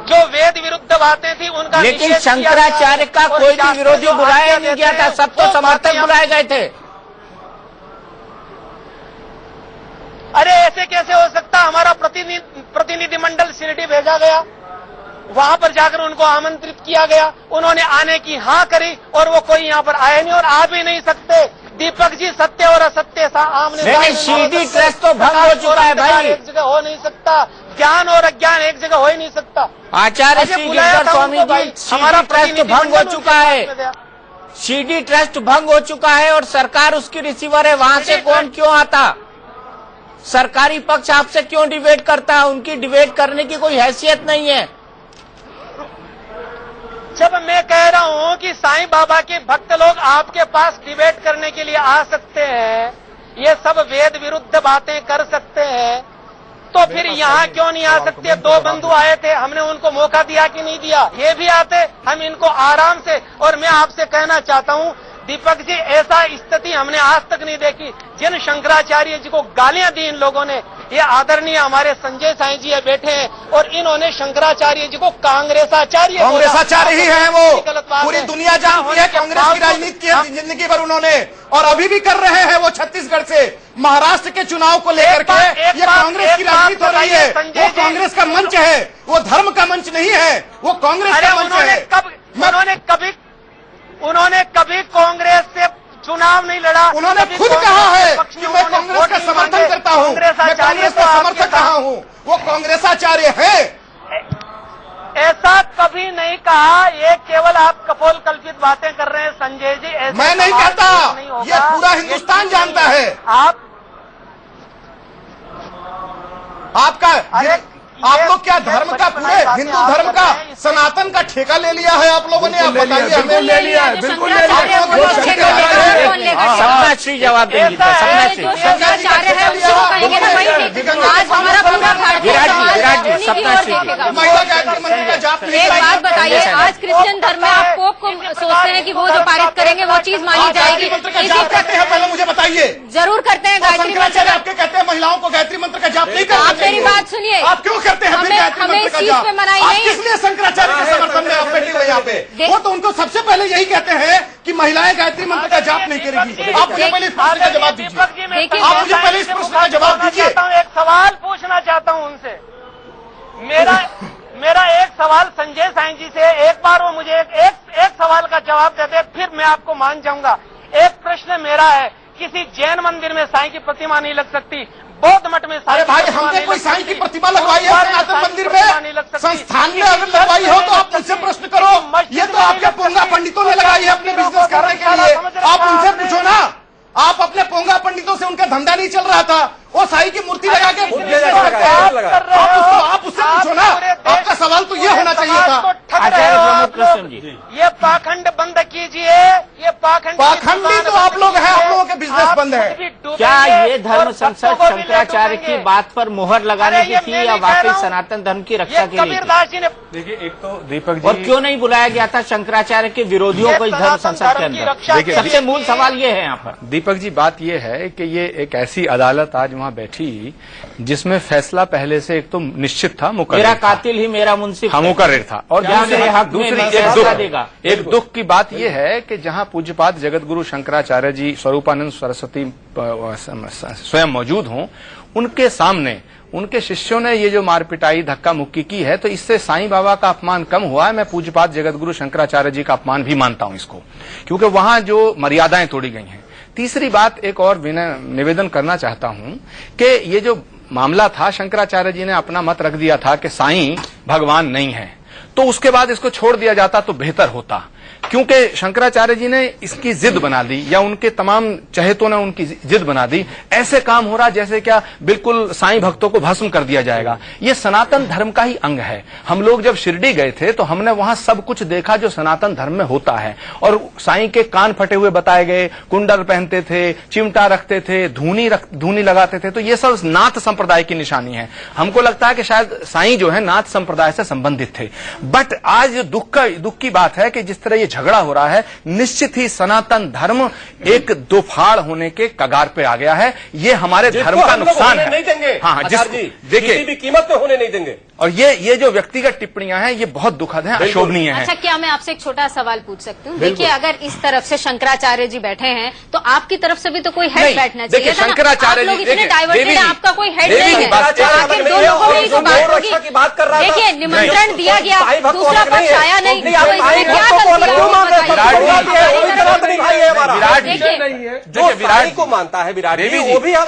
जो वेद विरुद्ध बातें थी उनका, लेकिन शंकराचार्य का कोई भी विरोधी बुलाया नहीं गया था, सब तो समर्थक बुलाए गए थे। अरे ऐसे कैसे हो सकता? हमारा प्रतिनिधिमंडल शिरडी भेजा गया, वहां पर जाकर उनको आमंत्रित किया गया, उन्होंने आने की हाँ करी और वो कोई यहाँ पर आए नहीं और आ भी नहीं सकते। दीपक जी, सत्य और असत्य आमने शिरडी ट्रस्ट तो भंग हो चुका है भाई, एक जगह हो नहीं सकता। ज्ञान और अज्ञान एक जगह हो ही नहीं सकता। आचार्य श्री गिरधर स्वामी जी, हमारा ट्रस्ट भंग हो चुका है। शिरडी ट्रस्ट भंग हो चुका है और सरकार उसकी रिसीवर है। वहां से कौन क्यों आता? सरकारी पक्ष आपसे क्यों डिबेट करता है? उनकी डिबेट करने की कोई हैसियत नहीं है। जब मैं कह रहा हूं कि साईं बाबा के भक्त लोग आपके पास डिबेट करने के लिए आ सकते हैं, ये सब वेद विरुद्ध बातें कर सकते हैं, तो फिर यहाँ क्यों नहीं आ सकते? दो बंधु आए थे, हमने उनको मौका दिया कि नहीं दिया? ये भी आते, हम इनको आराम से। और मैं आपसे कहना चाहता हूँ दीपक जी, ऐसा स्थिति हमने आज तक नहीं देखी। जिन शंकराचार्य जी को गालियां दी इन लोगों ने, ये आदरणीय हमारे संजय साईं जी बैठे हैं और इन्होंने शंकराचार्य जी को कांग्रेसाचार्य ही हैं। वो पूरी दुनिया जानती है कांग्रेस की राजनीति की जिंदगी भर उन्होंने, और अभी भी कर रहे हैं। वो छत्तीसगढ़ से महाराष्ट्र के चुनाव को लेकर के ये कांग्रेस की राजनीति हो रही है। वो कांग्रेस का मंच है, वो धर्म का मंच नहीं है, वो कांग्रेस का मंच है। उन्होंने कभी कांग्रेस से चुनाव नहीं लड़ा। उन्होंने खुद कहा है कि मैं कांग्रेस का समर्थन करता हूँ, मैं कांग्रेस का समर्थक कहा हूँ। वो कांग्रेसाचार्य है। ऐसा कभी नहीं कहा। ये केवल आप कपोल कल्पित बातें कर रहे हैं संजय जी। मैं नहीं कहता, ये पूरा हिंदुस्तान जानता है। आप लोग क्या धर्म का, पूरे हिंदू धर्म का, सनातन का ठेका ले लिया है आप लोगों ने? आप बताइए। हमें ले लिया है, बिल्कुल ले लिया है। सपना श्री जवाब देंगी। सपना श्री विराट जी सपना श्री महिला गायत्री मंत्री का जाप। एक बात बताइए, आज क्रिश्चियन धर्म में आप पोप को सोचते हैं कि वो जो पारित करेंगे वो चीज मानी जाएगी? करते हैं, पहले मुझे बताइए। जरूर करते हैं गायत्री मंत्र। आपके कहते हैं महिलाओं को गायत्री मंत्र का जाप नहीं करना चाहिए। आप मेरी बात सुनिए। आप क्यों करते हैं? हमें इस चीज पे मनाई नहीं। किसने शंकराचार्य के समर्थन में आप बैठे हुए यहाँ पे? वो तो उनको सबसे पहले यही कहते हैं कि महिलाएं गायत्री मंत्र का जाप नहीं करेगी। आप मुझे पहले इस प्रश्न का जवाब दीजिए। आप मुझे पहले इस प्रश्न का जवाब दीजिए। एक सवाल पूछना चाहता हूँ उनसे। मेरा एक सवाल संजय साईं जी से, एक बार वो मुझे एक सवाल का जवाब देते, फिर मैं आपको मान जाऊंगा। एक प्रश्न मेरा है, किसी जैन मंदिर में साईं की प्रतिमा नहीं लग सकती, बौद्ध मठ में अरे भाई, हमने कोई साईं की प्रतिमा लगवाई है सनातन मंदिर में? संस्थान में अगर लगवाई हो तो आप मुझसे प्रश्न करो। ये तो आपके पोंगा पंडितों ने लगाई है अपने बिजनेस करने के लिए। आप उनसे पूछो ना। आप अपने पोंगा पंडितों से, उनका धंधा नहीं चल रहा था, वो साईं की मूर्ति लगा के आप उससे पूछो ना। आपका सवाल तो ये होना चाहिए था। आचार्य प्रमुख कृष्ण जी, ये पाखंड बंद कीजिए। ये पाखंडी तो आप लोग हैं, आप लोगों के बिजनेस बंद है। क्या ये धर्म संसद शंकराचार्य की बात पर मुहर लगाने की थी या वाकई सनातन धर्म की रक्षा के लिए? देखिए, एक तो दीपक जी, और क्यों नहीं बुलाया गया था शंकराचार्य के विरोधियों को इस धर्म संसद के अंदर? सबसे मूल सवाल ये है यहाँ पर। दीपक जी, बात ये है कि ये एक ऐसी अदालत आज वहाँ बैठी जिसमें फैसला पहले से एक तो निश्चित था, मेरा कातिल ही मेरा मुंसिफ, हाँ, मुकर्रर था। और दूसरी एक दुख की बात यह है कि जहाँ पूज्यपाद जगत गुरु शंकराचार्य जी, स्वरूपानंद सरस्वती स्वयं मौजूद हों, उनके सामने उनके शिष्यों ने ये जो मारपिटाई धक्का मुक्की की है, तो इससे साईं बाबा का अपमान कम हुआ है। मैं पूज्यपाद जगत गुरु शंकराचार्य जी का अपमान भी मानता हूं इसको, क्योंकि वहां जो मर्यादाएं तोड़ी गई हैं। तीसरी बात, एक और निवेदन करना चाहता हूं कि ये जो मामला था, शंकराचार्य जी ने अपना मत रख दिया था कि साईं भगवान नहीं है, तो उसके बाद इसको छोड़ दिया जाता तो बेहतर होता, क्योंकि शंकराचार्य जी ने इसकी जिद बना दी, या उनके तमाम चहेतों ने उनकी जिद बना दी। ऐसे काम हो रहा जैसे क्या बिल्कुल साईं भक्तों को भस्म कर दिया जाएगा। ये सनातन धर्म का ही अंग है। हम लोग जब शिरडी गए थे तो हमने वहां सब कुछ देखा जो सनातन धर्म में होता है, और साईं के कान फटे हुए बताए गए, कुंडल पहनते थे, चिमटा रखते थे, धूनी लगाते थे, तो ये सब नाथ संप्रदाय की निशानी है। हमको लगता है कि शायद साईं जो है नाथ संप्रदाय से संबंधित थे। बट आज दुख की बात है कि जिस तरह ये झगड़ा हो रहा है, निश्चित ही सनातन धर्म एक दोफाड़ होने के कगार पे आ गया है। ये हमारे धर्म का नुकसान है। नहीं देंगे। हाँ, देखिए, किसी भी कीमत पे होने नहीं देंगे। और ये जो व्यक्तिगत टिप्पणियां हैं, ये बहुत दुखद हैं, अशोभनीय हैं। अच्छा, क्या मैं आपसे एक छोटा सवाल पूछ सकती हूँ? देखिए, अगर इस तरफ से शंकराचार्य जी बैठे हैं तो आपकी तरफ से भी तो कोई हेड बैठना चाहिए। देखिए, शंकराचार्य जी इतने डाइवर्टेड हैं, आपका कोई हेड नहीं है। आखिर दो लोगों में जो बात होगी, देखिए, निमंत्रण दिया गया, दूसरा पक्ष आया नहीं, तो इसमें क्या जो विराट को मानता है, विराट जी, वो भी तो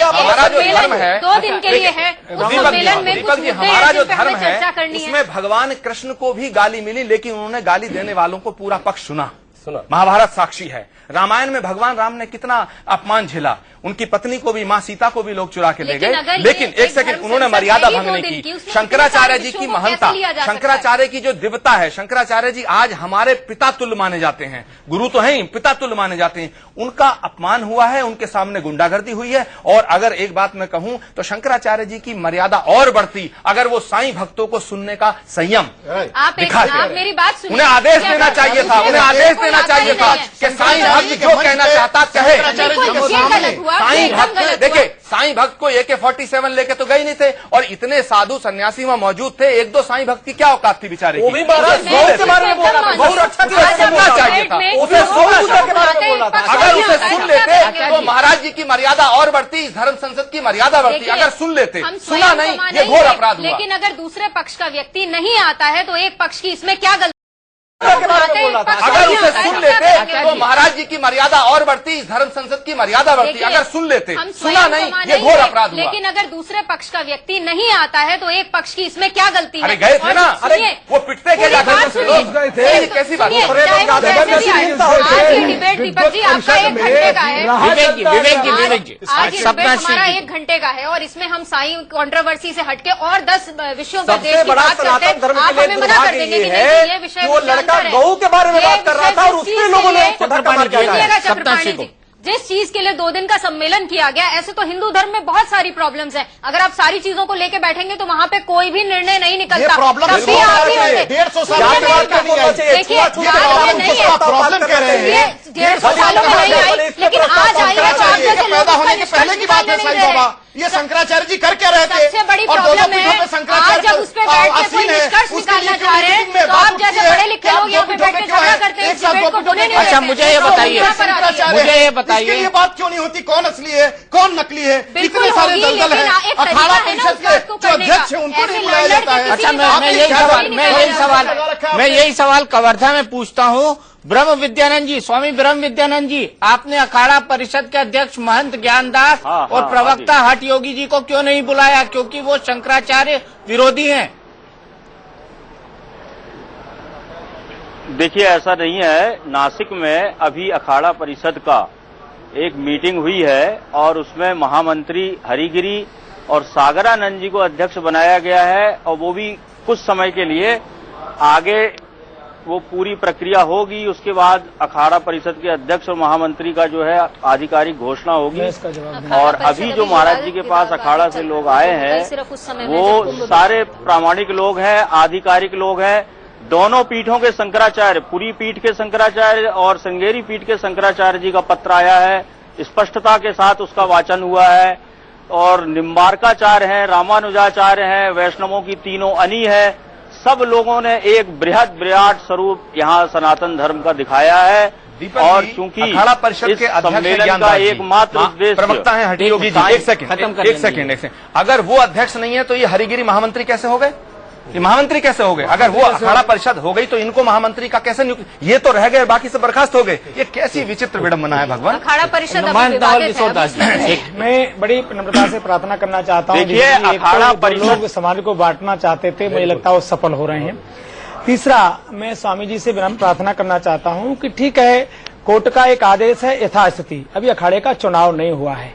हमारा जो धर्म है 2 दिन के लिए है, उस सम्मेलन में दीपक जी, हमारा जो धर्म है उसमें भगवान कृष्ण को भी गाली मिली, लेकिन उन्होंने गाली देने वालों को पूरा पक्ष सुना। महाभारत साक्षी है। रामायण में भगवान राम ने कितना अपमान झेला, उनकी पत्नी को भी, मां सीता को भी लोग चुरा के ले गए, लेकिन एक सेकंड, उन्होंने मर्यादा भंग नहीं की। शंकराचार्य जी की महंता, शंकराचार्य की जो दिव्यता है, शंकराचार्य जी आज हमारे पिता तुल्य माने जाते हैं, गुरु तो हैं, पिता तुल्य माने जाते हैं। उनका अपमान हुआ है, उनके सामने गुंडागर्दी हुई है। और अगर एक बात मैं कहूं तो शंकराचार्य जी की मर्यादा और बढ़ती अगर वो साईं भक्तों को सुनने का संयम दिखाते। आप मेरी बात सुनिए, उन्हें आदेश देना चाहिए था, उन्हें आदेश देना चाहिए था कि साईं भक्त जो कहना चाहता कहे। साईं भक्त, देखिए, साईं भक्त को AK-47 लेके तो गए नहीं थे, और इतने साधु सन्यासी वहां मौजूद थे, एक दो साईं भक्त की क्या औकात थी बेचारे की? वो भी महाराज के बारे में बोल रहा था, बहुत अच्छा सुनना चाहिए था, उसे अगर उसे सुन लेते तो महाराज जी की मर्यादा और बढ़ती, इस धर्म संसद की मर्यादा बढ़ती। अगर सुन लेते, सुना नहीं, ये घोर अपराध हुआ। लेकिन अगर दूसरे पक्ष का व्यक्ति नहीं आता है तो एक पक्ष की इसमें क्या गलती? अगर उसे सुन लेते तो महाराज जी की मर्यादा और बढ़ती, इस धर्म संसद की मर्यादा बढ़ती। अगर सुन लेते, सुना नहीं, ये घोर अपराध हुआ। लेकिन अगर दूसरे पक्ष का व्यक्ति नहीं आता है तो एक पक्ष की इसमें क्या गलती है? अरे गए थे ना, अरे वो पिटते के जाते थे, कैसी बात? डिबेट दीपक जी आपका 1 घंटे का है, विवेक जी, आज हमारा 1 घंटे का है, और इसमें हम साईं कंट्रोवर्सी से हटके और 10 विषयों पर देश की बात करते हैं। आप हमें मना कर देंगे कि नहीं, ये विषय गऊ के बारे में बात कर रहा था और उसमें लोगों ने चक्रपाणी जी, जिस चीज के लिए 2 दिन का सम्मेलन किया गया, ऐसे तो हिंदू धर्म में बहुत सारी प्रॉब्लम्स हैं। अगर आप सारी चीजों को लेके बैठेंगे तो वहां पे कोई भी निर्णय नहीं निकलता। प्रॉब्लम आप ही होते। देखिए, 150 सालों में नहीं आई, लेकिन आज आई है। पैदा होने के पहले की बात है साईं बाबा, ये शंकराचार्य जी कर क्या रहे थे? सबसे बड़ी प्रॉब्लम है आज जब उस पर बैठ के कोई निष्कर्ष निकालना चाह रहे हैं तो आप जैसे पढ़े लिखे लोग यहाँ पे बैठ के झगड़ा करते हैं, डिबेट को होने नहीं देते। अच्छा, मुझे ये बताइए, ये बात क्यों नहीं होती? कौन असली है, कौन नकली है? इतने सारे दलदल है, अखाड़ा परिषद के जो अध्यक्ष है उनको नहीं बुलाया जाता है। अच्छा, मैं यही सवाल कवर्धा में पूछता हूँ, ब्रह्म विद्यानंद जी, स्वामी ब्रह्म विद्यानंद जी, आपने अखाड़ा परिषद के अध्यक्ष महंत ज्ञानदास और प्रवक्ता हठ योगी जी को क्यों नहीं बुलाया? क्योंकि वो शंकराचार्य विरोधी हैं। देखिए, ऐसा नहीं है। नासिक में अभी अखाड़ा परिषद का एक मीटिंग हुई है और उसमें महामंत्री हरिगिरी और सागरानंद जी को अध्यक्ष बनाया गया है और वो भी कुछ समय के लिए। आगे वो पूरी प्रक्रिया होगी, उसके बाद अखाड़ा परिषद के अध्यक्ष और महामंत्री का जो है आधिकारिक घोषणा होगी। और अभी जो महाराज जी के पास अखाड़ा से लोग आए हैं वो सारे प्रामाणिक लोग हैं, आधिकारिक लोग हैं। दोनों पीठों के शंकराचार्य, पुरी पीठ के शंकराचार्य और श्रृंगेरी पीठ के शंकराचार्य जी का पत्र आया है, स्पष्टता के साथ उसका वाचन हुआ है। और निम्बारकाचार्य हैं, रामानुजाचार्य हैं, वैष्णवों की तीनों अनी है, सब लोगों ने एक बृहद विराट स्वरूप यहाँ सनातन धर्म का दिखाया है। और चूंकि अखाड़ा परिषद के सम्मेलन का एकमात्र उद्देश्य प्रवक्ता है हठ योगी जी। एक सेकंड, अगर वो अध्यक्ष नहीं है तो ये हरिगिरी महामंत्री कैसे हो गए? ये महामंत्री कैसे हो गए? अगर वो अखाड़ा परिषद हो गई तो इनको महामंत्री का कैसे नियुक्त? ये तो रह गए, बाकी से बर्खास्त हो गए। ये कैसी विचित्र विडंबना है भगवान। अखाड़ा परिषद मैं बड़ी नम्रता से प्रार्थना करना चाहता हूँ। देखिए, अखाड़ा परिषद लोग समाज को बांटना चाहते थे, मुझे लगता है वो सफल हो रहे हैं। तीसरा, मैं स्वामी जी से विनम्र प्रार्थना करना चाहता हूँ कि ठीक है, कोर्ट का एक आदेश है यथास्थिति, अभी अखाड़े का चुनाव नहीं हुआ है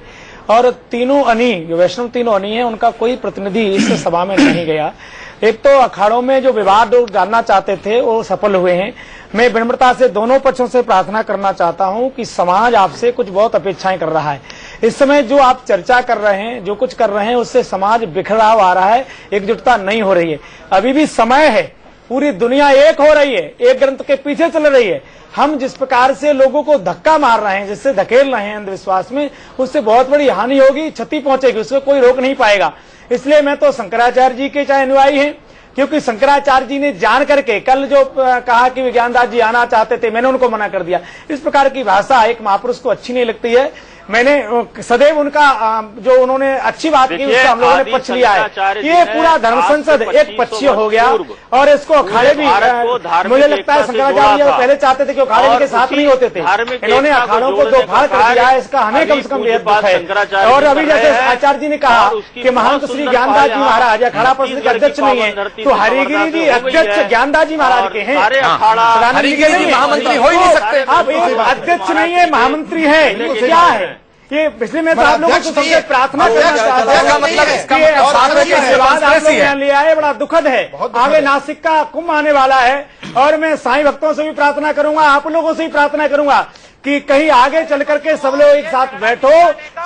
और तीनों अनी, जो वैष्णव तीनों अनी है, उनका कोई प्रतिनिधि इस सभा में नहीं गया। एक तो अखाड़ों में जो विवाद लोग जानना चाहते थे वो सफल हुए हैं। मैं विनम्रता से दोनों पक्षों से प्रार्थना करना चाहता हूं कि समाज आपसे कुछ बहुत अपेक्षाएं कर रहा है। इस समय जो आप चर्चा कर रहे हैं, जो कुछ कर रहे हैं, उससे समाज बिखराव आ रहा है, एकजुटता नहीं हो रही है। अभी भी समय है, पूरी दुनिया एक हो रही है, एक ग्रंथ के पीछे चल रही है। हम जिस प्रकार से लोगों को धक्का मार रहे हैं, जिससे धकेल रहे हैं अंधविश्वास में, उससे बहुत बड़ी हानि होगी, क्षति पहुंचेगी, उसको कोई रोक नहीं पाएगा। इसलिए मैं तो शंकराचार्य जी के चाहे अनुयायी हैं, क्योंकि शंकराचार्य जी ने जान करके कल जो कहा कि ज्ञानदास जी आना चाहते थे, मैंने उनको मना कर दिया। इस प्रकार की भाषा एक महापुरुष को अच्छी नहीं लगती है। मैंने सदैव उनका जो उन्होंने अच्छी बात की उसका हम लोगों ने पक्ष लिया है। ये पूरा धर्म संसद एक पक्षीय हो गया और इसको अखाड़े भी, मुझे लगता है शंकराचार्य जी पहले चाहते थे कि अखाड़े के साथ नहीं होते थे, इन्होंने अखाड़ों को दो भाग कर दिया है। इसका हमें कम से कम बेहद दुख है। और अभी जैसे आचार्य जी ने कहा कि महंत श्री ज्ञानदास जी महाराज अखाड़ा परिषद के अध्यक्ष नहीं है, तो हरिगिरी जी अध्यक्ष ज्ञानदास जी महाराज के हैं, महामंत्री हो ही नहीं सकते। आप अध्यक्ष नहीं है, महामंत्री है, क्या है ये? इसलिए मैं तो आप लोगों को सबसे प्रार्थना करना चाहता हूँ, लिया है, बड़ा दुखद है। आगे नासिक का कुंभ आने वाला है और मैं साईं भक्तों से भी प्रार्थना करूंगा, आप लोगों से भी प्रार्थना करूंगा कि कहीं आगे चल करके सब लोग एक साथ बैठो।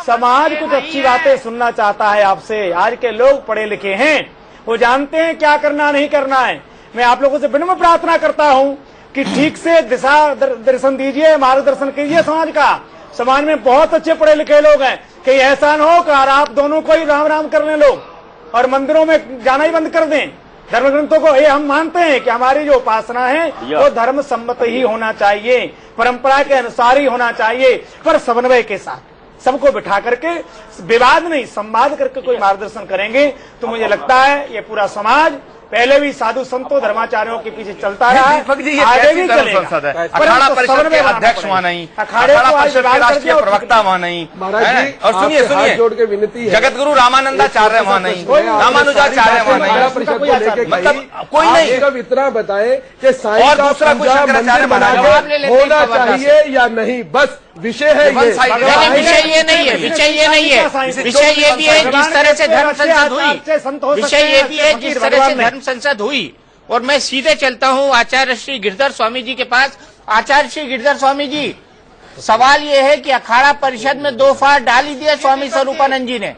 समाज कुछ अच्छी बातें सुनना चाहता है आपसे। आज के लोग पढ़े लिखे हैं, वो जानते हैं क्या करना नहीं करना है। मैं आप लोगों से विनम्र प्रार्थना करता हूँ कि ठीक से दिशा दर्शन दीजिए, मार्गदर्शन कीजिए समाज का। समाज में बहुत अच्छे पढ़े लिखे लोग हैं, कहीं ऐसा न हो कि आप दोनों को ही राम राम कर लें लोग और मंदिरों में जाना ही बंद कर दें। धर्म ग्रंथों को ये हम मानते हैं कि हमारी जो उपासना है वो धर्म सम्मत ही होना चाहिए, परंपरा के अनुसार ही होना चाहिए, पर समन्वय के साथ सबको बिठा करके विवाद नहीं, संवाद करके कोई मार्गदर्शन करेंगे तो मुझे लगता है ये पूरा समाज पहले भी साधु संतों धर्माचार्यों के पीछे चलता रहा है, आगे भी चलेगा। अखाड़ा परिषद के अध्यक्ष वहाँ नहीं, अखाड़ा परिषद के राष्ट्रीय प्रवक्ता वहाँ नहीं, और सुनिए जोड़ के विनती है, जगत गुरु रामानंदाचार्य वहाँ नहीं, रामानुजाचार्य वहाँ नहीं, मतलब कोई नहीं। कब इतना बताए कि साईं का मंदिर बना के होना चाहिए या नहीं, बस विषय है ये। विषय ये नहीं है, विषय ये नहीं है, विषय ये भी है जिस तरह से धर्म संसद हुई, विषय ये भी है जिस तरह से धर्म संसद हुई। और मैं सीधे चलता हूँ आचार्य श्री गिरधर स्वामी जी के पास। आचार्य श्री गिरधर स्वामी जी, सवाल ये है कि अखाड़ा परिषद में 2 फाड़ डाल ही दिए स्वामी स्वरूपानंद जी ने।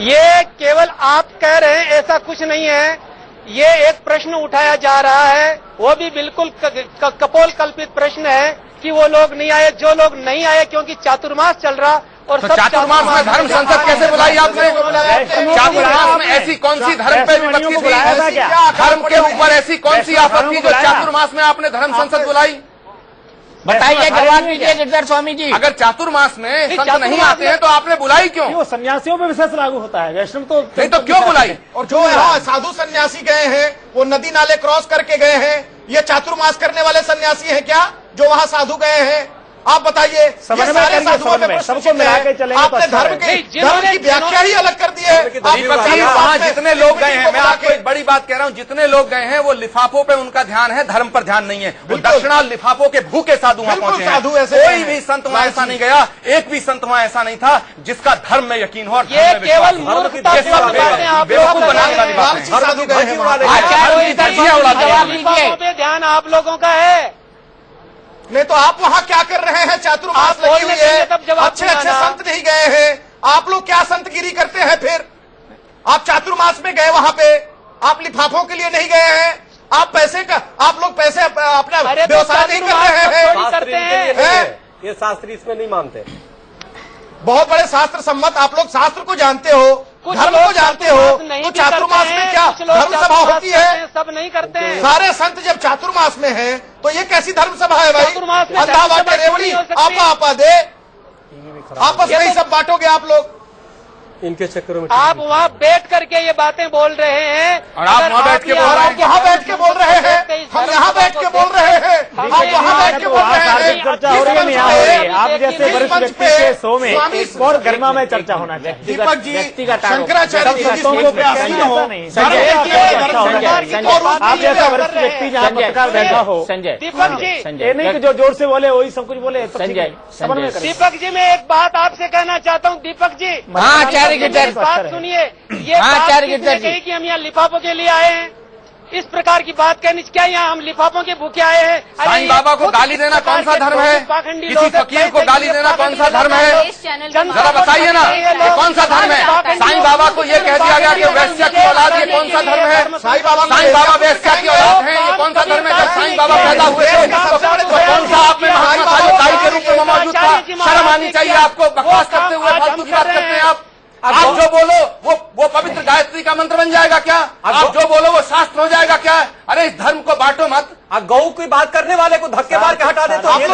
ये केवल आप कह रहे हैं, ऐसा कुछ नहीं है। ये एक प्रश्न उठाया जा रहा है, वो भी बिल्कुल कपोल कल्पित प्रश्न है कि वो लोग नहीं आए। जो लोग नहीं आए क्योंकि चातुर्मास चल रहा और तो चातुर्मास में धर्म संसद कैसे बुलाई आपने? चातुर्मास में ऐसी कौन सी धर्म पे विपत्ति थी? धर्म के ऊपर ऐसी कौन सी आफत थी जो चातुर्मास में आपने धर्म संसद बुलाई? बताइए, जवाब दीजिए गिरधर स्वामी जी। अगर चातुर्मास में संत नहीं आते हैं तो आपने बुलाई क्यों? वो सन्यासियों पे विशेष लागू होता है, वैष्णव तो नहीं तो क्यों बुलाई? और जो यहाँ साधु सन्यासी गए हैं वो नदी नाले क्रॉस करके गए हैं, ये चातुर्मास करने वाले सन्यासी हैं क्या जो वहाँ साधु गए हैं? आप बताइए। ये सारे साधुओं पे सबको मिला के चलेंगे। आपने धर्म की व्याख्या ही अलग कर दी है। वहाँ जितने लोग गए हैं, मैं आपको एक बड़ी बात कह रहा हूँ, जितने लोग गए हैं वो लिफाफों पे उनका ध्यान है, धर्म पर ध्यान नहीं है। वो दक्षिणा लिफाफों के भूखे साधु वहाँ पहुंचे हैं। कोई भी संत वहाँ ऐसा नहीं गया, एक भी संत वहाँ ऐसा नहीं था जिसका धर्म में यकीन हो। ये केवल मूर्खता की बातें आप लोग बनाने वाली बात है। ध्यान आप लोगों का है। नहीं तो आप वहाँ क्या कर रहे हैं? चातुर्मास लगी हुई है, अच्छे अच्छे संत नहीं गए हैं, आप लोग क्या संतगिरी करते हैं? फिर आप चातुर्मास में गए, वहाँ पे आप लिफाफों के लिए नहीं गए हैं, आप पैसे का, आप लोग पैसे अपना व्यवसाय नहीं कर रहे हैं। ये शास्त्री इसमें नहीं मानते। बहुत बड़े शास्त्र सम्मत, आप लोग शास्त्र को जानते हो, धर्म को जानते हो, तो चातुर्मास में क्या धर्म सभा होती है? सब नहीं करते हैं। सारे संत जब चातुर्मास में हैं तो ये कैसी धर्म सभा है भाई? अंधा बाटे रेवड़ी, आपा दे, आपस में ही सब बांटोगे आप लोग। इनके चक्करों में आप वहाँ बैठ करके ये बातें बोल रहे हैं और आप वहाँ बैठ के बोल रहे हैं, यहाँ बैठ के बोल रहे हैं, हम यहाँ बैठ के बोल रहे हैं, आप वहाँ बैठ के बोल रहे हैं। चर्चा हो रही है, आप जैसे वरिष्ठ व्यक्ति के शो में और गरिमा में चर्चा होना चाहिए। दीपक जी, शंकराचार्य जी आप जैसा वरिष्ठ व्यक्ति जहाँ पत्रकार बैठा हो, संजय, दीपक जी, ये नहीं कि जो जोर से बोले वही सब कुछ बोले। संजय, दीपक जी मैं एक बात आपसे कहना चाहता हूँ। दीपक जी, बात सुनिए, ये बात किसने कही कि हम यहाँ लिफाफों के लिए आए हैं? इस प्रकार की बात कहनी, क्या यहाँ हम लिफाफों के भूखे आए हैं? साईं बाबा को गाली देना कौन सा धर्म है? किसी फकीर को गाली देना कौन सा धर्म है? जरा बताइए ना, ये कौन सा धर्म है? साईं बाबा को ये कह दिया गया कि वैश्या की औलाद, ये कौन सा धर्म है? साईं बाबा वैश्या की औलाद है, ये कौन सा धर्म है? जब साईं बाबा पैदा हुए थे तो कौन सा आप में महात्मा साई के रूप में मौजूद था? शर्म आनी चाहिए आपको। बकवास करते हुए फालतू की बात करते हैं आप जो बोलो वो पवित्र गायत्री का मंत्र बन जाएगा क्या? आप जो बोलो वो शास्त्र हो जाएगा क्या? अरे इस धर्म को बांटो मत। गौ की बात करने वाले को धक्के मार के हटा दे तो ये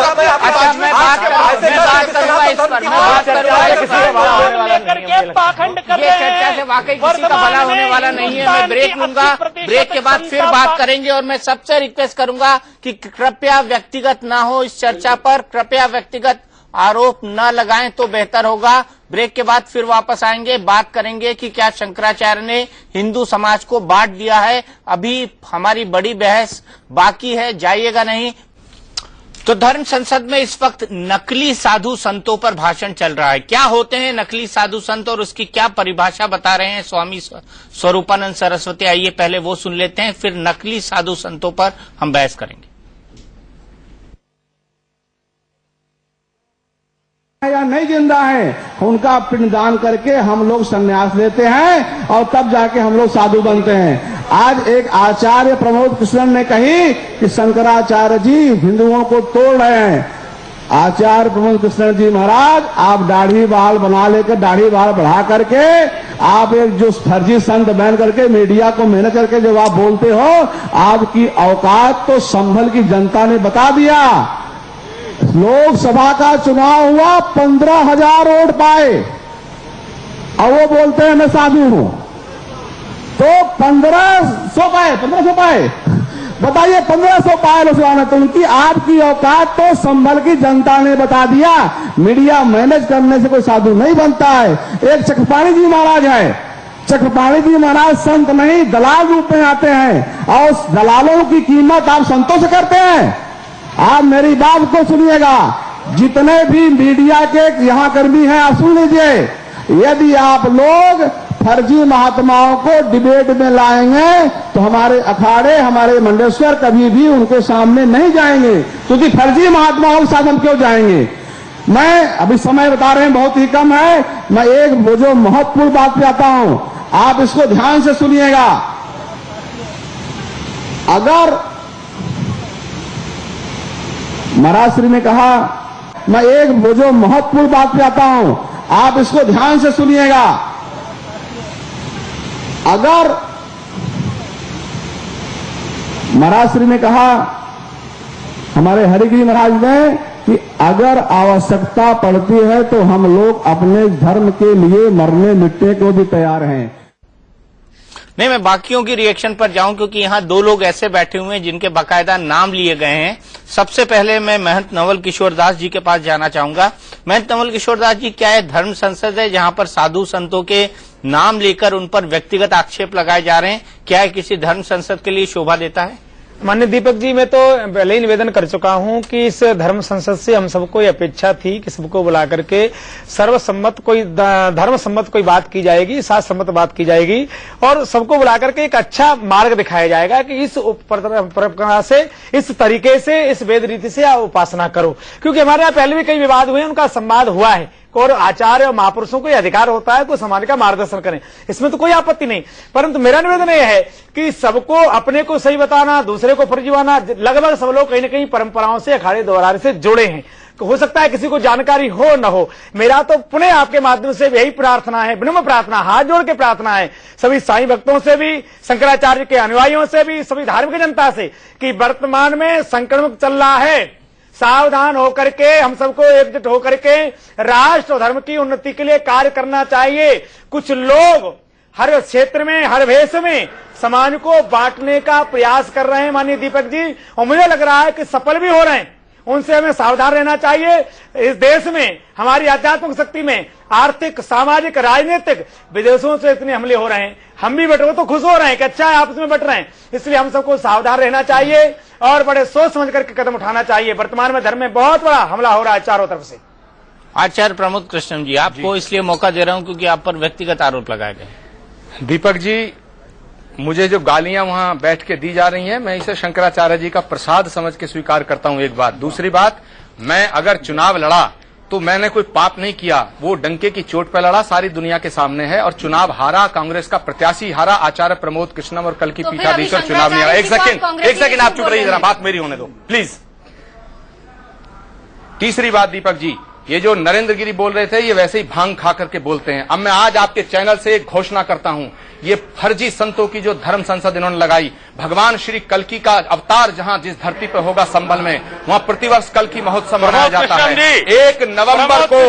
पाखंड कर रहे हैं। चर्चा से वाकई किसी का भला होने वाला नहीं है। मैं ब्रेक लूंगा, ब्रेक के बाद फिर बात करेंगे और मैं सबसे रिक्वेस्ट करूंगा कि कृपया व्यक्तिगत ना हो इस चर्चा पर, कृपया व्यक्तिगत आरोप न लगाएं तो बेहतर होगा। ब्रेक के बाद फिर वापस आएंगे, बात करेंगे कि क्या शंकराचार्य ने हिंदू समाज को बांट दिया है। अभी हमारी बड़ी बहस बाकी है, जाइएगा नहीं। तो धर्म संसद में इस वक्त नकली साधु संतों पर भाषण चल रहा है। क्या होते हैं नकली साधु संत और उसकी क्या परिभाषा बता रहे हैं स्वामी स्वरूपानंद सरस्वती? आइए पहले वो सुन लेते हैं, फिर नकली साधु संतों पर हम बहस करेंगे। या नहीं जिंदा है, उनका पिंडदान करके हम लोग संन्यास लेते हैं और तब जाके हम लोग साधु बनते हैं। आज एक आचार्य प्रमोद कृष्णन ने कही कि शंकराचार्य जी हिंदुओं को तोड़ रहे हैं। आचार्य प्रमोद कृष्णन जी महाराज, आप दाढ़ी बाल बना लेकर, दाढ़ी बाल बढ़ा करके आप एक जो फर्जी संत बन करके मीडिया को मेहनत करके जब आप बोलते हो, आपकी औकात तो संभल की जनता ने बता दिया। लोकसभा का चुनाव हुआ, 15,000 वोट पाए और वो बोलते हैं मैं साधु हूं, तो 1500 पाए। बताइए 1500 पाए लोकसभा में, तो उनकी आपकी औकात तो संभल की जनता ने बता दिया। मीडिया मैनेज करने से कोई साधु नहीं बनता है। एक चक्रपाणी जी महाराज है, चक्रपाणी जी महाराज संत नहीं दलाल रूप में आते हैं और दलालों की कीमत आप संतों से करते हैं। आप मेरी बात को सुनिएगा, जितने भी मीडिया के यहाँ कर्मी हैं आप सुन लीजिए। यदि आप लोग फर्जी महात्माओं को डिबेट में लाएंगे तो हमारे अखाड़े, हमारे मंडलेश्वर कभी भी उनके सामने नहीं जाएंगे, क्योंकि फर्जी महात्माओं के साथ हम क्यों जाएंगे। मैं अभी समय बता रहे हैं बहुत ही कम है, मैं एक वो जो महत्वपूर्ण बात पे आता हूं, आप इसको ध्यान से सुनिएगा। अगर महाराज श्री ने कहा, मैं एक वो जो महत्वपूर्ण बात पे आता हूं, आप इसको ध्यान से सुनिएगा। अगर महाराज श्री ने कहा, हमारे हरिगिरी महाराज ने कि अगर आवश्यकता पड़ती है तो हम लोग अपने धर्म के लिए मरने मिटने को भी तैयार हैं। नहीं, मैं बाकियों की रिएक्शन पर जाऊं क्योंकि यहाँ दो लोग ऐसे बैठे हुए हैं जिनके बाकायदा नाम लिए गए हैं। सबसे पहले मैं महंत नवल किशोर दास जी के पास जाना चाहूंगा। महंत नवल किशोर दास जी, क्या है धर्म संसद है जहां पर साधु संतों के नाम लेकर उन पर व्यक्तिगत आक्षेप लगाए जा रहे हैं? क्या है किसी धर्म संसद के लिए शोभा देता है? माननीय दीपक जी, मैं तो पहले ही निवेदन कर चुका हूं कि इस धर्म संसद से हम सबको ये अपेक्षा थी कि सबको बुला करके सर्वसम्मत कोई धर्म सम्मत कोई बात की जाएगी, शास्त्र सम्मत बात की जाएगी और सबको बुला करके एक अच्छा मार्ग दिखाया जाएगा कि इस परंपरा से, इस तरीके से, इस वेद रीति से आप उपासना करो। क्योंकि हमारे यहाँ पहले भी कई विवाद हुए, उनका संवाद हुआ है और आचार्य और महापुरुषों को अधिकार होता है कि समाज का मार्गदर्शन करें, इसमें तो कोई आपत्ति नहीं। परंतु मेरा निवेदन यह है कि सबको अपने को सही बताना, दूसरे को फर्जीवाना, लगभग सब लोग कहीं न कहीं परंपराओं से, अखाड़े द्वारा से जुड़े हैं। हो सकता है किसी को जानकारी हो न हो। मेरा तो पुनः आपके माध्यम से यही प्रार्थना है, विनम्र प्रार्थना, हाथ जोड़ के प्रार्थना है सभी साईं भक्तों से भी, शंकराचार्य के अनुयायियों से भी, सभी धार्मिक जनता से कि वर्तमान में संक्रमण चल रहा है, सावधान होकर के हम सबको एकजुट होकर के राष्ट्र और धर्म की उन्नति के लिए कार्य करना चाहिए। कुछ लोग हर क्षेत्र में, हर भेष में समाज को बांटने का प्रयास कर रहे हैं माननीय दीपक जी, और मुझे लग रहा है कि सफल भी हो रहे हैं। उनसे हमें सावधान रहना चाहिए। इस देश में हमारी आध्यात्मिक शक्ति में आर्थिक, सामाजिक, राजनीतिक विदेशों से इतने हमले हो रहे हैं, हम भी बट तो खुश हो रहे हैं कि अच्छा है आपस में बट रहे हैं। इसलिए हम सबको सावधान रहना चाहिए और बड़े सोच समझ करके कदम उठाना चाहिए। वर्तमान में धर्म में बहुत बड़ा हमला हो रहा है चारों तरफ से। आचार्य प्रमोद कृष्णम जी, आपको इसलिए मौका दे रहा हूं क्योंकि आप पर व्यक्तिगत आरोप लगाए गए। दीपक जी, मुझे जो गालियां वहां बैठ के दी जा रही हैं, मैं इसे शंकराचार्य जी का प्रसाद समझ के स्वीकार करता हूं। एक बात। दूसरी बात, मैं अगर चुनाव लड़ा तो मैंने कोई पाप नहीं किया, वो डंके की चोट पर लड़ा, सारी दुनिया के सामने है। और चुनाव हारा, कांग्रेस का प्रत्याशी हारा, आचार्य प्रमोद कृष्णम और कल की पीठाधीश्वर चुनाव नहीं हारा। एक सेकंड आप चुप रहिए जरा, बात मेरी होने दो प्लीज। तीसरी बात दीपक जी, ये जो नरेंद्र गिरी बोल रहे थे, ये वैसे ही भांग खा करके बोलते हैं। अब मैं आज आपके चैनल से एक घोषणा करता हूं, ये फर्जी संतों की जो धर्म संसद इन्होंने लगाई, भगवान श्री कल्कि का अवतार जहां जिस धरती पर होगा संबल में, वहां प्रतिवर्ष कल्कि महोत्सव मनाया जाता है। 1 नवंबर को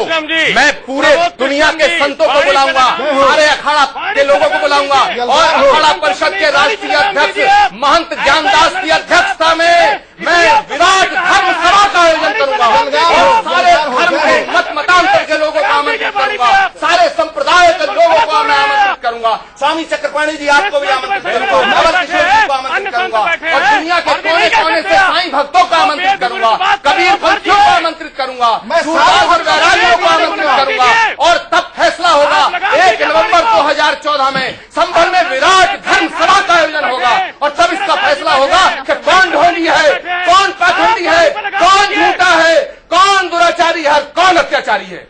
मैं पूरे दुनिया के संतों को बुलाऊंगा, सारे अखाड़ा के लोगों को बुलाऊंगा और अखाड़ा परिषद के राष्ट्रीय अध्यक्ष महंत ज्ञानदास की अध्यक्षता में मैं विराट धर्म सभा का आयोजन करूंगा और सारे धर्म के मत मतांतर के लोगों को आमंत्रित करूंगा, सारे संप्रदाय के लोगों को मैं आमंत्रित करूंगा। स्वामी चक्रपाणी जी आपको भी आमंत्रित करूंगा, नवल किशोर जी को आमंत्रित करूंगा और दुनिया के कोने कोने से साईं भक्तों को आमंत्रित करूंगा, कबीर पंथियों को आमंत्रित करूंगा, सूरदास और वैरागियों को आमंत्रित करूंगा और तब फैसला होगा 1 नवंबर 2014 में संभल में विराट धर्म सभा का आयोजन होगा और तब इसका फैसला होगा कि कौन ढोंगी है, कौन पाखंडी है, कौन झूठा है, कौन दुराचारी है, कौन अत्याचारी है।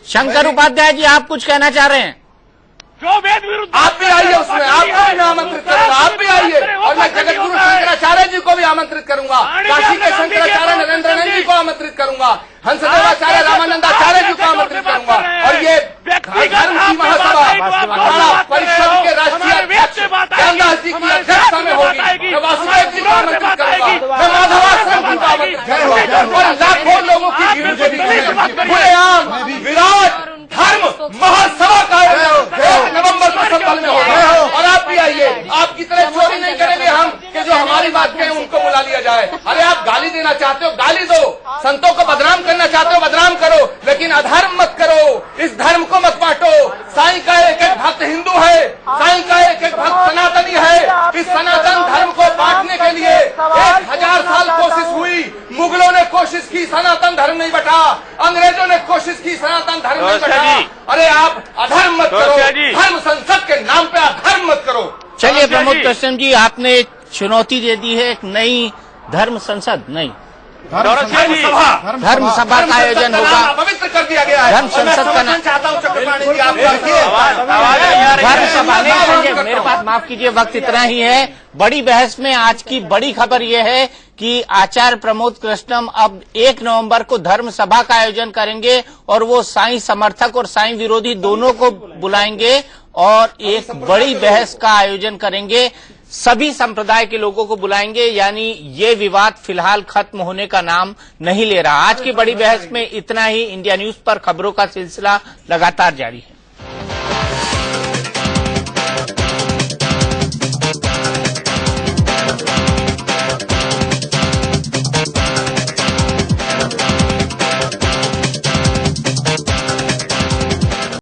शंकर उपाध्याय जी, आप कुछ कहना चाह रहे हैं? जो वेद विरुद्ध, आप भी आइए उसमें, आपको भी मैं आमंत्रित करूंगा, आप भी आइए और मैं जगत गुरु शंकराचार्य जी को भी आमंत्रित करूंगा, काशी के शंकराचार्य नरेंद्रानंद जी को आमंत्रित करूंगा, हंसदेवाचार्य रामानंदाचार्य जी को आमंत्रित करूंगा और ये धर्म की महासभा अखाड़ा परिषद के राष्ट्रीय अध्यक्ष ज्ञानदास जी की अध्यक्षता में होगी। मैं वासुदेव जी को आमंत्रित करूंगा, मैं माधवाश्रम जी को आमंत्रित करूंगा और लाखों लोगों की भीड़ खुलेआम विराट धर्म महासभा का आयोजन 1 नवंबर को संभल में होगा और आप भी आइए। आपकी तरह चोरी नहीं करेंगे हम कि जो हमारी बात कहें उनको बुला लिया जाए। अरे आप गाली देना चाहते हो गाली दो, संतों को बदनाम करना चाहते हो बदनाम करो, लेकिन अधर्म मत करो, इस धर्म को मत बांटो। साईं का एक एक भक्त हिंदू है, साईं का एक एक भक्त सनातनी है। इस सनातन धर्म को बांटने के लिए 1000 साल कोशिश हुई, मुगलों ने कोशिश की, सनातन धर्म नहीं बटा, अंग्रेजों ने कोशिश की, सनातन धर्म नहीं बटा। अरे आप अधर्म मत करो, धर्म संसद के नाम पे अधर्म मत करो। चलिए प्रमोद कृष्ण जी, आपने चुनौती दे दी है, एक नई धर्म संसद, नहीं धर्म सभा का आयोजन होगा, पवित्र कर दिया गया है। धर्म संसद का नाम चाहता हूँ चक्रपाणी जी, आप धर्म सभा नहीं समझे, मेरे पास माफ कीजिए, वक्त इतना ही है। बड़ी बहस में आज की बड़ी खबर यह है कि आचार्य प्रमोद कृष्णम अब 1 नवंबर को धर्म सभा का आयोजन करेंगे और वो साईं समर्थक और साईं विरोधी दोनों को बुलाएंगे और एक बड़ी बहस का आयोजन करेंगे। सभी संप्रदाय के लोगों को बुलाएंगे, यानी ये विवाद फिलहाल खत्म होने का नाम नहीं ले रहा। आज की बड़ी बहस में इतना ही। इंडिया न्यूज पर खबरों का सिलसिला लगातार जारी है।